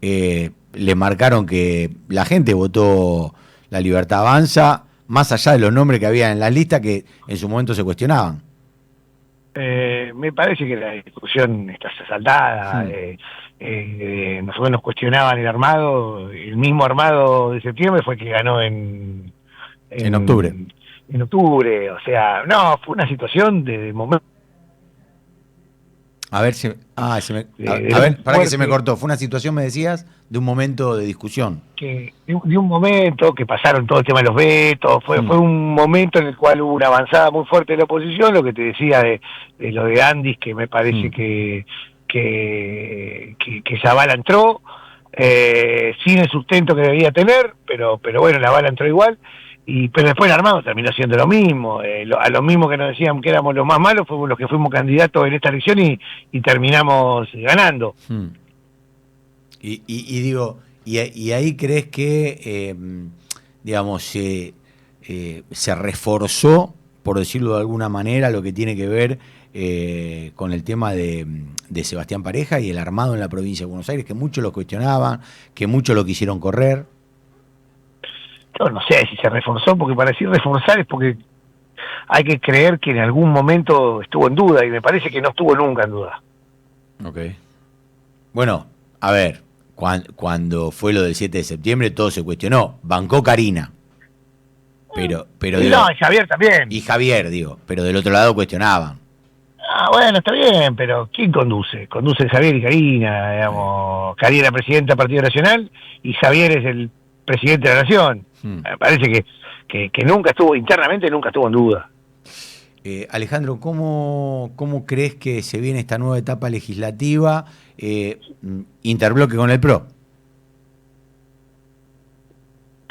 le marcaron que la gente votó La Libertad Avanza, más allá de los nombres que había en las listas que en su momento se cuestionaban. Me parece que la discusión está saldada. Nosotros nos cuestionaban el armado. El mismo armado de septiembre fue el que ganó en octubre. En octubre, o sea, no, fue una situación de momento. A ver, para que se me cortó. Fue una situación, me decías, de un momento de discusión. De un momento que pasaron todo el tema de los vetos, fue un momento en el cual hubo una avanzada muy fuerte de la oposición, lo que te decía de lo de Andis, que me parece que esa bala entró, sin el sustento que debía tener, pero bueno, la bala entró igual. Pero después el armado terminó siendo lo mismo. A lo mismo que nos decían que éramos los más malos, fuimos los que fuimos candidatos en esta elección y terminamos ganando. Y ahí crees que, se reforzó, por decirlo de alguna manera, lo que tiene que ver con el tema de Sebastián Pareja y el armado en la provincia de Buenos Aires, que muchos lo cuestionaban, que muchos lo quisieron correr. Yo no sé si se reforzó, porque para decir reforzar es porque hay que creer que en algún momento estuvo en duda, y me parece que no estuvo nunca en duda. Ok. Bueno, a ver, cuando fue lo del 7 de septiembre todo se cuestionó. Bancó Karina. Pero no, y Javier también. Y Javier, pero del otro lado cuestionaban. Bueno, está bien, pero ¿quién conduce? Conduce Javier y Karina, digamos. Karina, presidenta del Partido Nacional, y Javier es el presidente de la Nación. Me parece que nunca estuvo, internamente nunca estuvo en duda. Alejandro, ¿cómo crees que se viene esta nueva etapa legislativa, interbloque con el PRO?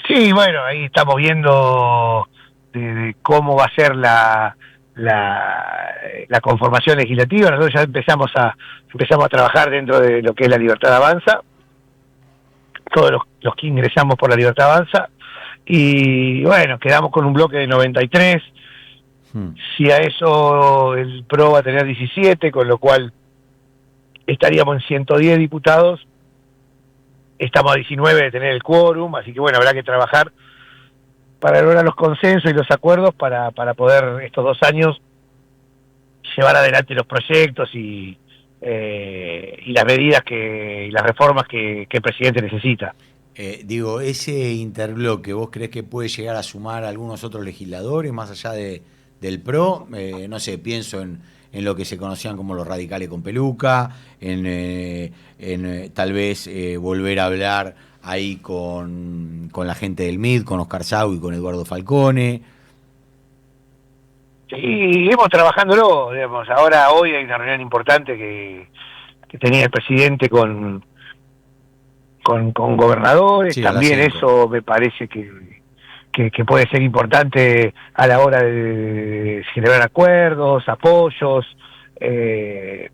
Sí, bueno, ahí estamos viendo de cómo va a ser la conformación legislativa. Nosotros ya empezamos a trabajar dentro de lo que es La Libertad Avanza, todos los que ingresamos por La Libertad Avanza, y bueno, quedamos con un bloque de 93. Si a eso el PRO va a tener 17, con lo cual estaríamos en 110 diputados, estamos a 19 de tener el quórum, así que bueno, habrá que trabajar para lograr los consensos y los acuerdos para poder estos 2 años llevar adelante los proyectos y las medidas y las reformas que el presidente necesita. Ese interbloque, ¿vos creés que puede llegar a sumar a algunos otros legisladores más allá del PRO? No sé, pienso en lo que se conocían como los radicales con peluca, en tal vez volver a hablar ahí con la gente del MID, con Oscar Sau y con Eduardo Falcone. Sí, hemos trabajándolo, digamos. Hoy hay una reunión importante que tenía el presidente con gobernadores, sí, también eso me parece que puede ser importante a la hora de celebrar acuerdos, apoyos,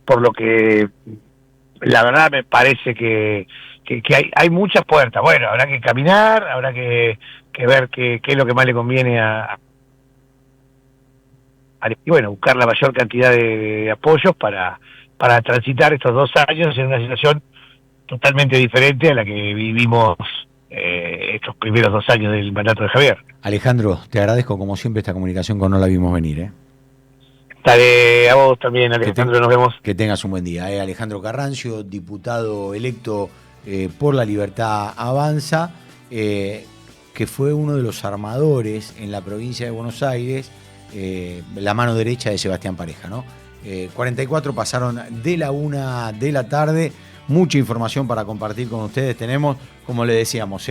por lo que la verdad me parece que hay muchas puertas. Bueno, habrá que caminar, habrá que ver qué es lo que más le conviene y bueno, buscar la mayor cantidad de apoyos para transitar estos 2 años en una situación totalmente diferente a la que vivimos estos primeros 2 años del mandato de Javier. Alejandro, te agradezco como siempre esta comunicación con No La Vimos Venir. Dale, a vos también, Alejandro, nos vemos. Que tengas un buen día. Alejandro Carrancio, diputado electo por La Libertad Avanza, que fue uno de los armadores en la provincia de Buenos Aires, la mano derecha de Sebastián Pareja, ¿no? 44 pasaron de la 1 de la tarde. Mucha información para compartir con ustedes tenemos, como le decíamos,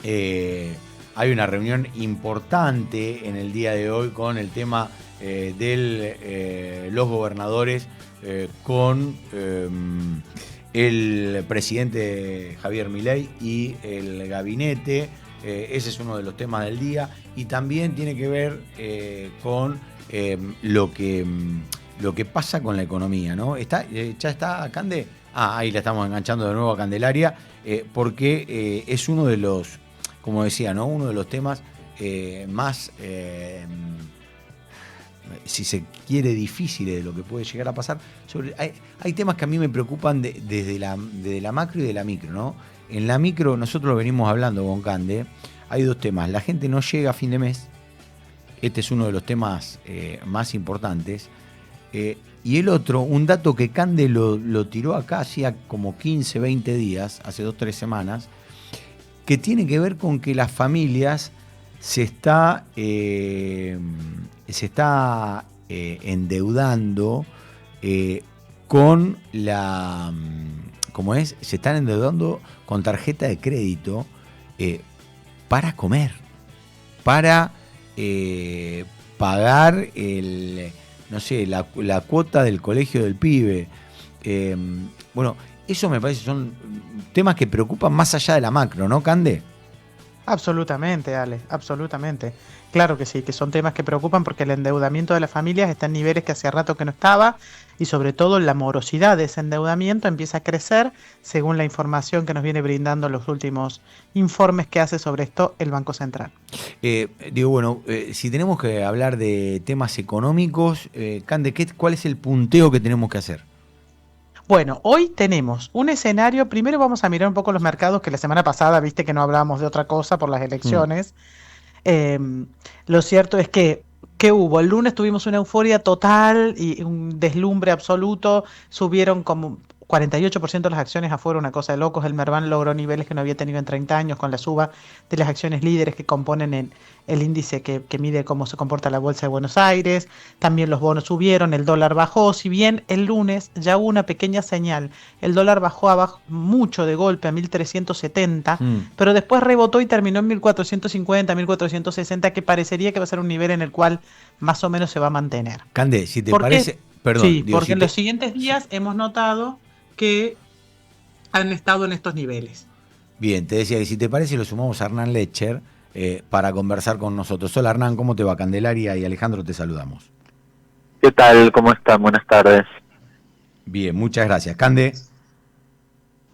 hay una reunión importante en el día de hoy con el tema de los gobernadores, con el presidente Javier Milei y el gabinete. Ese es uno de los temas del día, y también tiene que ver con lo que pasa con la economía, ¿no? ¿Ya está Cande? Ahí la estamos enganchando de nuevo a Candelaria, porque es uno de los, como decía, ¿no? Uno de los temas más, si se quiere, difíciles de lo que puede llegar a pasar. Hay temas que a mí me preocupan desde la macro y de la micro, ¿no? En la micro, nosotros lo venimos hablando con Cande, hay dos temas. La gente no llega a fin de mes. Este es uno de los temas más importantes. Y el otro, un dato que Cande lo tiró acá hacía como 15, 20 días, hace 2, 3 semanas, que tiene que ver con que las familias se está endeudando con la... ¿Cómo es? Se están endeudando con tarjeta de crédito para comer, para pagar la cuota del colegio del pibe. Bueno, eso me parece son temas que preocupan más allá de la macro, ¿no, Cande? Absolutamente, Ale, absolutamente. Claro que sí, que son temas que preocupan porque el endeudamiento de las familias está en niveles que hacía rato que no estaba, y sobre todo la morosidad de ese endeudamiento empieza a crecer según la información que nos viene brindando los últimos informes que hace sobre esto el Banco Central. Si tenemos que hablar de temas económicos, Cande, ¿cuál es el punteo que tenemos que hacer? Bueno, hoy tenemos un escenario. Primero vamos a mirar un poco los mercados, que la semana pasada viste que no hablábamos de otra cosa por las elecciones. Lo cierto es que hubo, el lunes tuvimos una euforia total y un deslumbre absoluto, subieron como 48% de las acciones afuera, una cosa de locos. El Merval logró niveles que no había tenido en 30 años con la suba de las acciones líderes que componen el índice que mide cómo se comporta la bolsa de Buenos Aires. También los bonos subieron, el dólar bajó, si bien el lunes ya hubo una pequeña señal. El dólar bajó abajo mucho de golpe a 1.370, pero después rebotó y terminó en 1.450, 1.460, que parecería que va a ser un nivel en el cual más o menos se va a mantener. Cande, si te parece... Perdón, sí, porque en los siguientes días hemos notado que han estado en estos niveles. Bien, te decía que si te parece lo sumamos a Hernán Lecher para conversar con nosotros. Hola Hernán, ¿cómo te va? Candelaria y Alejandro te saludamos. ¿Qué tal? ¿Cómo están? Buenas tardes. Bien, muchas gracias. Cande.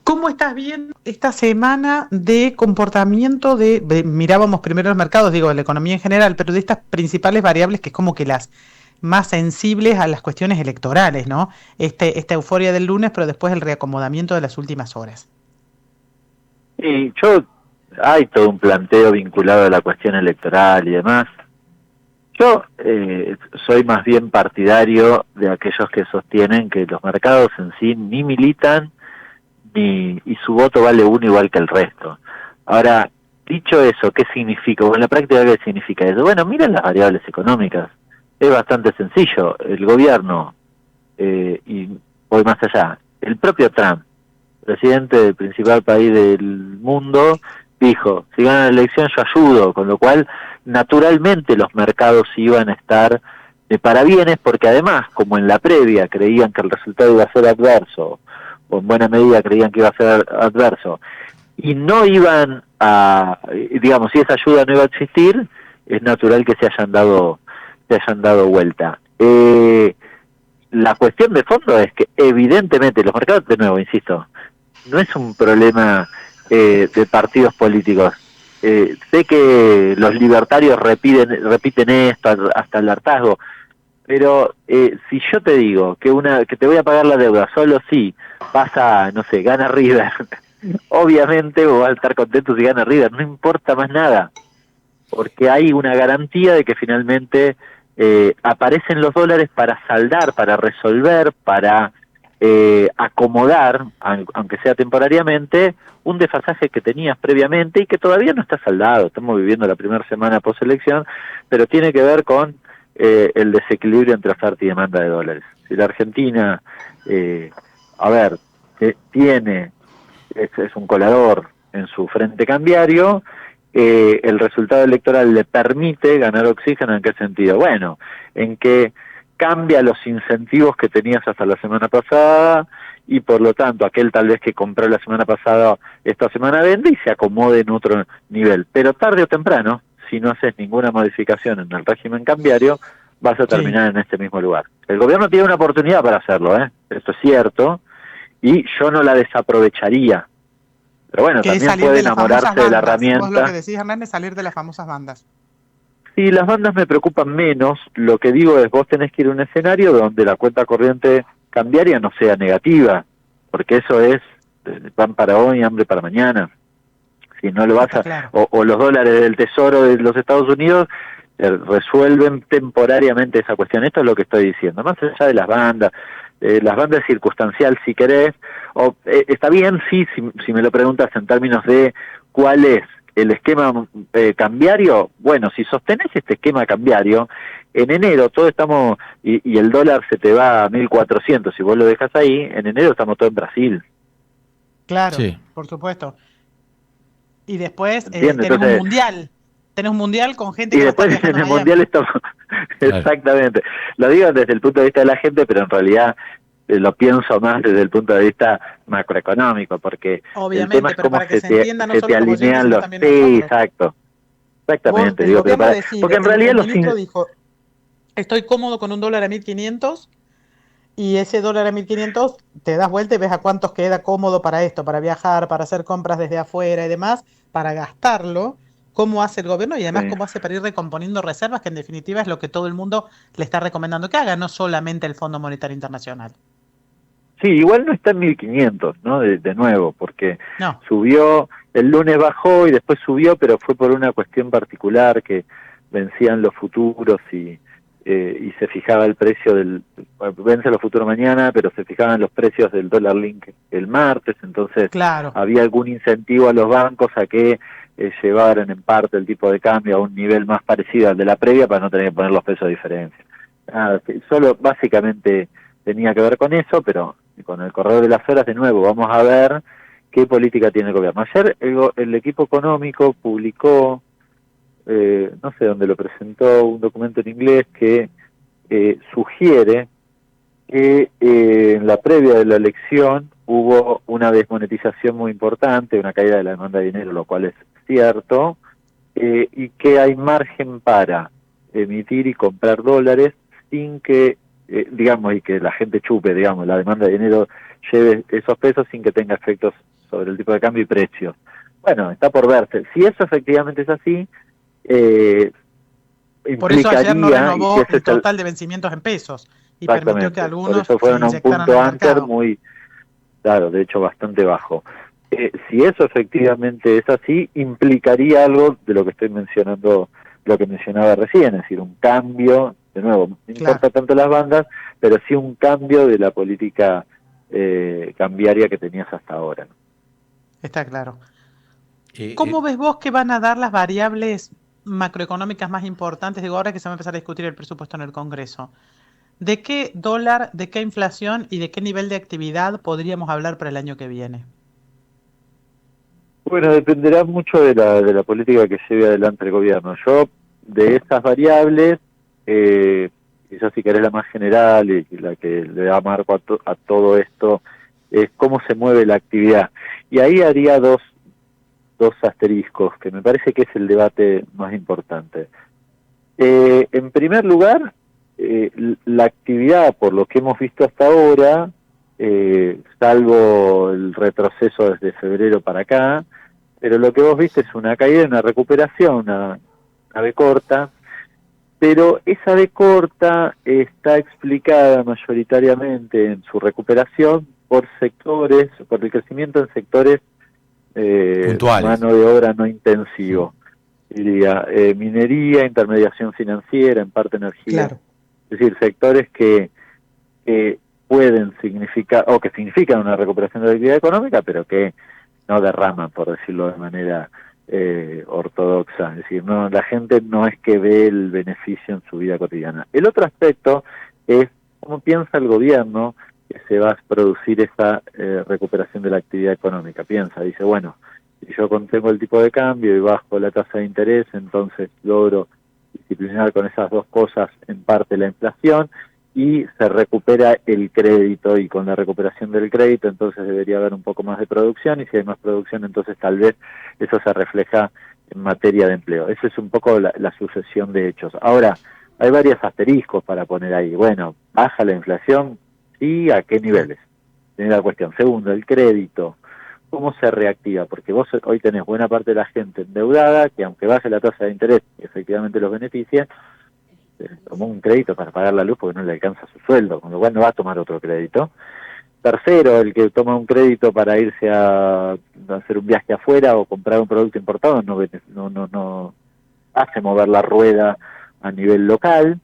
¿Cómo estás viendo esta semana de comportamiento mirábamos primero los mercados, de la economía en general, pero de estas principales variables que es como que las más sensibles a las cuestiones electorales, ¿no? Esta euforia del lunes, pero después el reacomodamiento de las últimas horas. Y hay todo un planteo vinculado a la cuestión electoral y demás. Yo soy más bien partidario de aquellos que sostienen que los mercados en sí ni militan y su voto vale uno igual que el resto. Ahora, dicho eso, ¿qué significa? Bueno, en la práctica, ¿qué significa eso? Bueno, miren las variables económicas. Es bastante sencillo. El gobierno, y voy más allá, el propio Trump, presidente del principal país del mundo, dijo, si gana la elección yo ayudo, con lo cual naturalmente los mercados iban a estar de parabienes, porque además, como en la previa creían que el resultado iba a ser adverso, o en buena medida creían que iba a ser adverso, y no iban a, digamos, si esa ayuda no iba a existir, es natural que se hayan dado vuelta. La cuestión de fondo es que evidentemente los mercados, de nuevo, insisto, no es un problema de partidos políticos. Sé que los libertarios repiten esto hasta el hartazgo, pero si yo te digo que te voy a pagar la deuda solo si pasa, no sé, gana River, obviamente vos vas a estar contento si gana River, no importa más nada, porque hay una garantía de que finalmente aparecen los dólares para saldar, para resolver, para acomodar, aunque sea temporariamente, un desfasaje que tenías previamente y que todavía no está saldado. Estamos viviendo la primera semana post-elección, pero tiene que ver con el desequilibrio entre oferta y demanda de dólares. Si la Argentina, tiene, es un colador en su frente cambiario, el resultado electoral le permite ganar oxígeno. ¿En qué sentido? Bueno, en que cambia los incentivos que tenías hasta la semana pasada, y por lo tanto aquel tal vez que compró la semana pasada, esta semana vende y se acomode en otro nivel. Pero tarde o temprano, si no haces ninguna modificación en el régimen cambiario, vas a terminar en este mismo lugar. El gobierno tiene una oportunidad para hacerlo, esto es cierto, y yo no la desaprovecharía. Pero bueno, también puede enamorarse de la herramienta. Vos lo que decís, Hernán, es salir de las famosas bandas. Sí, las bandas me preocupan menos. Lo que digo es, vos tenés que ir a un escenario donde la cuenta corriente cambiaria no sea negativa, porque eso es pan para hoy, hambre para mañana. Si no lo vas a... Claro. O los dólares del Tesoro de los Estados Unidos resuelven temporariamente esa cuestión. Esto es lo que estoy diciendo. Más allá de las bandas circunstancial, si querés, está bien, sí, si me lo preguntas en términos de cuál es el esquema cambiario. Bueno, si sostenés este esquema cambiario, en enero todos estamos, y el dólar se te va a 1.400, si vos lo dejas ahí, en enero estamos todos en Brasil. Claro, sí. Por supuesto. Y después tenés un mundial. Tenés un mundial con gente que... Y después en el mundial estamos... Claro. Exactamente. Lo digo desde el punto de vista de la gente, pero en realidad lo pienso más desde el punto de vista macroeconómico, porque obviamente, el tema es pero cómo para que se entienda, se te alinean los... Sí, exacto. Exactamente. Digo, pero porque en realidad el ministro dijo, estoy cómodo con un dólar a 1.500, y ese dólar a 1.500 te das vuelta y ves a cuántos queda cómodo para esto, para viajar, para hacer compras desde afuera y demás, para gastarlo. Cómo hace el gobierno y además cómo hace para ir recomponiendo reservas, que en definitiva es lo que todo el mundo le está recomendando que haga, no solamente el Fondo Monetario Internacional. Sí, igual no está en 1.500, ¿no? De nuevo, porque subió, el lunes bajó y después subió, pero fue por una cuestión particular que vencían los futuros y se fijaba el precio vence los futuros mañana, pero se fijaban los precios del dólar link el martes, entonces había algún incentivo a los bancos a que llevaran en parte el tipo de cambio a un nivel más parecido al de la previa para no tener que poner los pesos de diferencia. Solo básicamente tenía que ver con eso, pero con el correr de las horas, de nuevo, vamos a ver qué política tiene el gobierno. Ayer el equipo económico publicó, no sé dónde lo presentó, un documento en inglés que sugiere que en la previa de la elección hubo una desmonetización muy importante, una caída de la demanda de dinero, lo cual es cierto, y que hay margen para emitir y comprar dólares sin que, y que la gente chupe, la demanda de dinero lleve esos pesos sin que tenga efectos sobre el tipo de cambio y precios. Bueno, está por verse. Si eso efectivamente es así, por eso ayer no renovó el total de vencimientos en pesos y permitió que algunos por eso fueron a un punto antes muy, claro, de hecho bastante bajo. Si eso efectivamente es así, implicaría algo de lo que estoy mencionando, lo que mencionaba recién, es decir, un cambio, de nuevo, no importa tanto las bandas, pero sí un cambio de la política cambiaria que tenías hasta ahora, ¿no? Está claro. ¿Cómo ves vos que van a dar las variables macroeconómicas más importantes? Digo, ahora que se va a empezar a discutir el presupuesto en el Congreso. ¿De qué dólar, de qué inflación y de qué nivel de actividad podríamos hablar para el año que viene? Bueno, dependerá mucho de la política que lleve adelante el gobierno. Yo, de esas variables, quizás si querés la más general y la que le da marco a todo esto, es cómo se mueve la actividad. Y ahí haría dos asteriscos, que me parece que es el debate más importante. En primer lugar, la actividad, por lo que hemos visto hasta ahora, salvo el retroceso desde febrero para acá, pero lo que vos viste es una caída, una recuperación, una V corta, pero esa V corta está explicada mayoritariamente en su recuperación por sectores, por el crecimiento en sectores mano de obra no intensivo, diría, minería, intermediación financiera, en parte energía. Claro. Es decir, sectores que pueden significar, o que significan una recuperación de la actividad económica, pero que no derraman, por decirlo de manera ortodoxa. Es decir, no, la gente no es que ve el beneficio en su vida cotidiana. El otro aspecto es cómo piensa el gobierno que se va a producir esa recuperación de la actividad económica. Dice, bueno, si yo contengo el tipo de cambio y bajo la tasa de interés, entonces logro disciplinar con esas dos cosas en parte la inflación y se recupera el crédito, y con la recuperación del crédito entonces debería haber un poco más de producción, y si hay más producción entonces tal vez eso se refleja en materia de empleo. Esa es un poco la sucesión de hechos. Ahora, hay varios asteriscos para poner ahí. Bueno, ¿baja la inflación? Sí, ¿a qué niveles? Primera cuestión. Segundo, el crédito. ¿Cómo se reactiva? Porque vos hoy tenés buena parte de la gente endeudada, que aunque baje la tasa de interés y efectivamente los beneficia, tomó un crédito para pagar la luz porque no le alcanza su sueldo, con lo cual no va a tomar otro crédito. Tercero, el que toma un crédito para irse a hacer un viaje afuera o comprar un producto importado no hace mover la rueda a nivel local.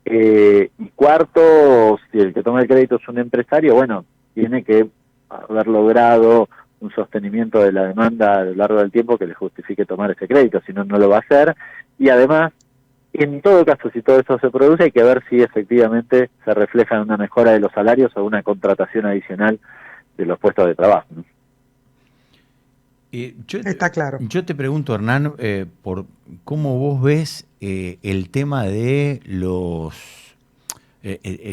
Y cuarto, si el que toma el crédito es un empresario, bueno, tiene que haber logrado un sostenimiento de la demanda a lo largo del tiempo que le justifique tomar ese crédito, si no, no lo va a hacer. Y además, en todo caso, si todo esto se produce, hay que ver si efectivamente se refleja en una mejora de los salarios o una contratación adicional de los puestos de trabajo, ¿no? Está claro. Yo te pregunto, Hernán, por cómo vos ves el tema de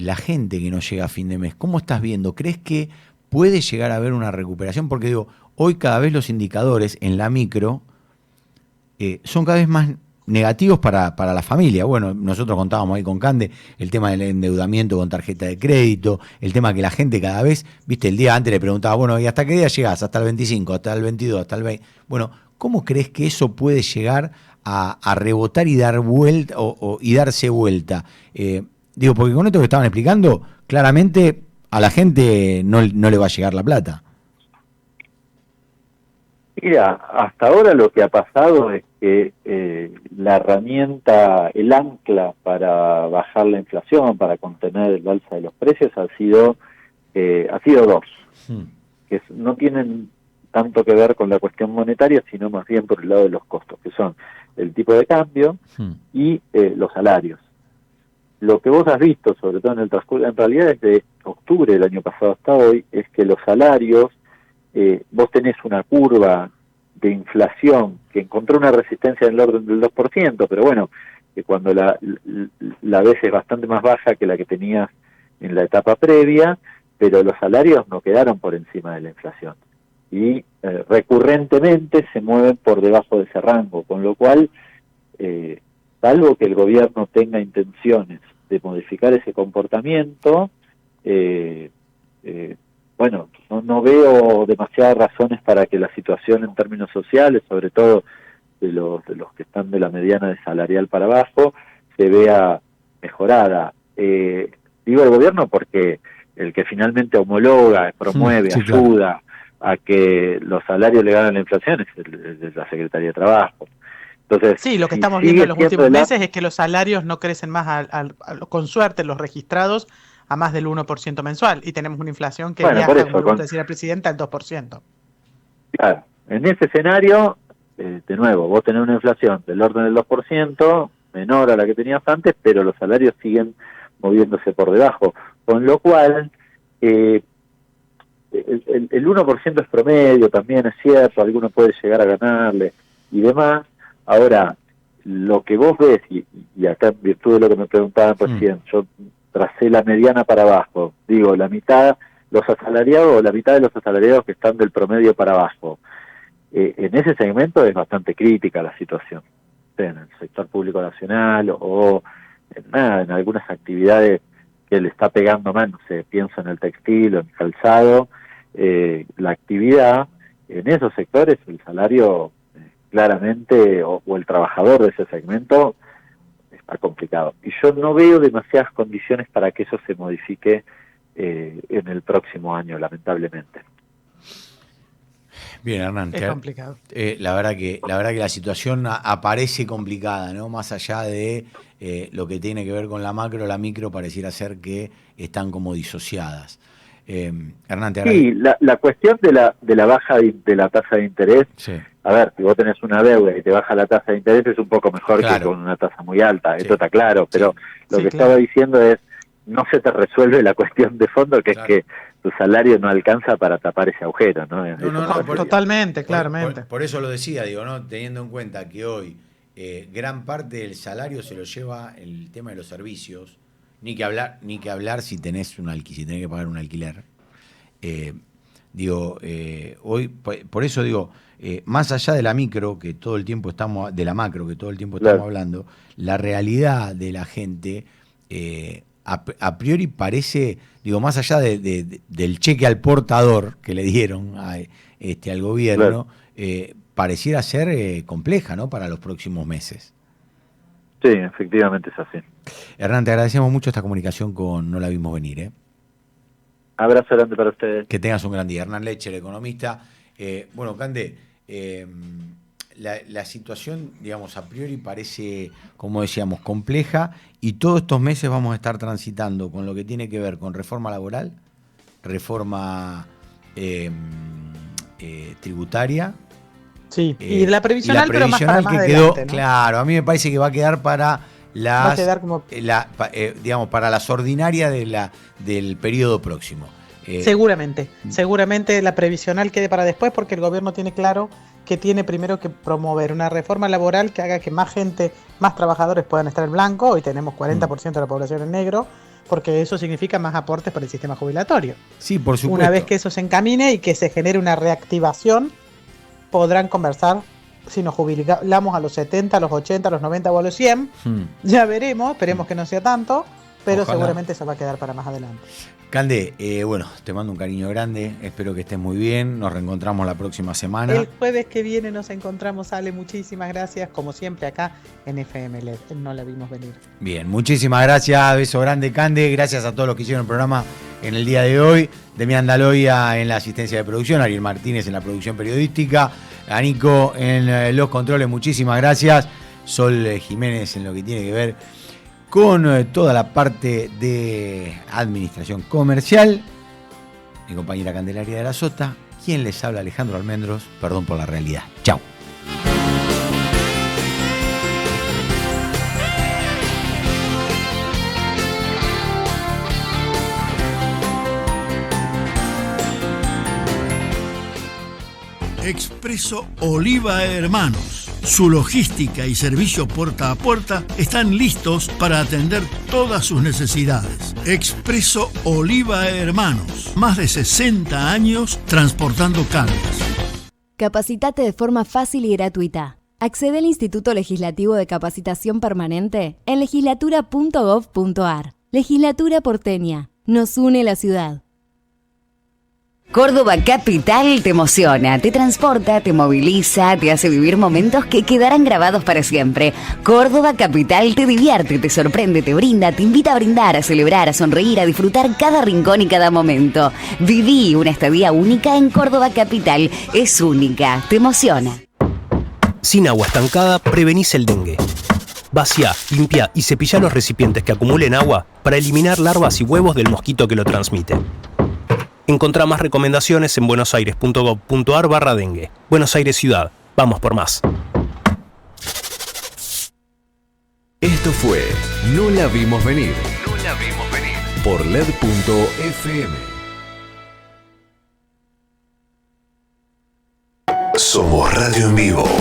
la gente que no llega a fin de mes. ¿Cómo estás viendo? ¿Crees que puede llegar a haber una recuperación? Porque digo, hoy cada vez los indicadores en la micro son cada vez más negativos para la familia. Bueno, nosotros contábamos ahí con Cande el tema del endeudamiento con tarjeta de crédito, el tema que la gente cada vez, viste, el día antes le preguntaba, bueno, ¿y hasta qué día llegás? Hasta el 25, hasta el 22, hasta el 20. Bueno, ¿cómo crees que eso puede llegar a rebotar y dar vuelta y darse vuelta? Digo, porque con esto que estaban explicando, claramente a la gente no le va a llegar la plata. Mira, hasta ahora lo que ha pasado es que la herramienta, el ancla para bajar la inflación, para contener el alza de los precios, ha sido dos, que no tienen tanto que ver con la cuestión monetaria, sino más bien por el lado de los costos, que son el tipo de cambio y los salarios. Lo que vos has visto, sobre todo en el transcurso, en realidad desde octubre del año pasado hasta hoy, es que los salarios, vos tenés una curva de inflación que encontró una resistencia en el orden del 2%, pero bueno, que cuando la ves es bastante más baja que la que tenías en la etapa previa, pero los salarios no quedaron por encima de la inflación. Y recurrentemente se mueven por debajo de ese rango, con lo cual, salvo que el gobierno tenga intenciones de modificar ese comportamiento, bueno, no veo demasiadas razones para que la situación en términos sociales, sobre todo de los que están de la mediana de salarial para abajo, se vea mejorada. Digo el gobierno porque el que finalmente homologa, promueve, ayuda a que los salarios le ganen la inflación es la Secretaría de Trabajo. Entonces, sí, lo que estamos viendo en los últimos meses es que los salarios no crecen más, con suerte, los registrados, a más del 1% mensual, y tenemos una inflación que viaja, como le gusta decir al presidente, al 2%. Claro, en ese escenario, de nuevo, vos tenés una inflación del orden del 2%, menor a la que tenías antes, pero los salarios siguen moviéndose por debajo, con lo cual el 1% es promedio, también es cierto, alguno puede llegar a ganarle y demás. Ahora, lo que vos ves, y acá en virtud de lo que me preguntaban recién, yo tracé la mediana para abajo, digo, la mitad los asalariados o la mitad de los asalariados que están del promedio para abajo. En ese segmento es bastante crítica la situación, en el sector público nacional o en algunas actividades que le está pegando más, no sé, pienso en el textil o en el calzado, la actividad, en esos sectores el salario claramente, o el trabajador de ese segmento, está complicado. Y yo no veo demasiadas condiciones para que eso se modifique en el próximo año, lamentablemente. Bien, Hernán. Es complicado. La verdad que la situación aparece complicada, ¿no? Más allá de lo que tiene que ver con la macro, la micro pareciera ser que están como disociadas. Hernán, te Sí, la cuestión de la baja de la tasa de interés, sí. A ver, si vos tenés una deuda y te baja la tasa de interés es un poco mejor que con una tasa muy alta, Sí. eso está claro, pero lo que estaba diciendo es, no se te resuelve la cuestión de fondo, que es que tu salario no alcanza para tapar ese agujero, ¿no? Totalmente, claramente. Por eso lo decía, digo, ¿no? Teniendo en cuenta que hoy gran parte del salario se lo lleva el tema de los servicios, ni que hablar si tenés si tenés que pagar un alquiler. Hoy, por eso digo, más allá de la micro, que todo el tiempo estamos, de la macro, que todo el tiempo estamos hablando, la realidad de la gente, a priori parece, digo, más allá del cheque al portador que le dieron al gobierno, pareciera ser compleja, ¿no? Para los próximos meses. Sí, efectivamente es así. Hernán, te agradecemos mucho esta comunicación con No la vimos venir, ¿eh? Abrazo grande para ustedes. Que tengas un gran día. Hernán Lecher, economista. Bueno, Cande, la situación, digamos, a priori parece, como decíamos, compleja, y todos estos meses vamos a estar transitando con lo que tiene que ver con reforma laboral, reforma tributaria. Sí, y la previsional, pero más para más que adelante, quedó, ¿no? Claro, a mí me parece que va a quedar para Va a quedar como... digamos, para las ordinarias del periodo próximo. Seguramente la previsional quede para después, porque el gobierno tiene claro que tiene primero que promover una reforma laboral que haga que más gente, más trabajadores puedan estar en blanco. Hoy tenemos 40% de la población en negro, porque eso significa más aportes para el sistema jubilatorio. Sí, por supuesto. Una vez que eso se encamine y que se genere una reactivación, podrán conversar si nos jubilamos a los 70, a los 80, a los 90 o a los 100. Ya veremos, esperemos que no sea tanto, pero Ojalá. seguramente eso va a quedar para más adelante. Cande, bueno, te mando un cariño grande, espero que estés muy bien, nos reencontramos la próxima semana. El jueves que viene nos encontramos, Ale, muchísimas gracias, como siempre acá en FM LED, No la vimos venir. Bien, muchísimas gracias, beso grande, Cande, gracias a todos los que hicieron el programa en el día de hoy, Demián Daloia en la asistencia de producción, Ariel Martínez en la producción periodística, a Nico en los controles, muchísimas gracias, Sol Jiménez en lo que tiene que ver con toda la parte de administración comercial, mi compañera Candelaria de la Sota, quien les habla, Alejandro Almendros, perdón por la realidad. Chau. Expreso Oliva Hermanos. Su logística y servicio puerta a puerta están listos para atender todas sus necesidades. Expreso Oliva Hermanos. Más de 60 años transportando cargas. Capacitate de forma fácil y gratuita. Accede al Instituto Legislativo de Capacitación Permanente en legislatura.gov.ar. Legislatura porteña. Nos une la ciudad. Córdoba Capital te emociona, te transporta, te moviliza, te hace vivir momentos que quedarán grabados para siempre. Córdoba Capital te divierte, te sorprende, te brinda, te invita a brindar, a celebrar, a sonreír, a disfrutar cada rincón y cada momento. Viví una estadía única en Córdoba Capital. Es única, te emociona. Sin agua estancada, prevenís el dengue. Vacía, limpia y cepilla los recipientes que acumulen agua para eliminar larvas y huevos del mosquito que lo transmite. Encontrá más recomendaciones en buenosaires.gov.ar/dengue. Buenos Aires Ciudad. Vamos por más. Esto fue No la vimos venir. No la vimos venir. Por LED.fm. Somos Radio en Vivo.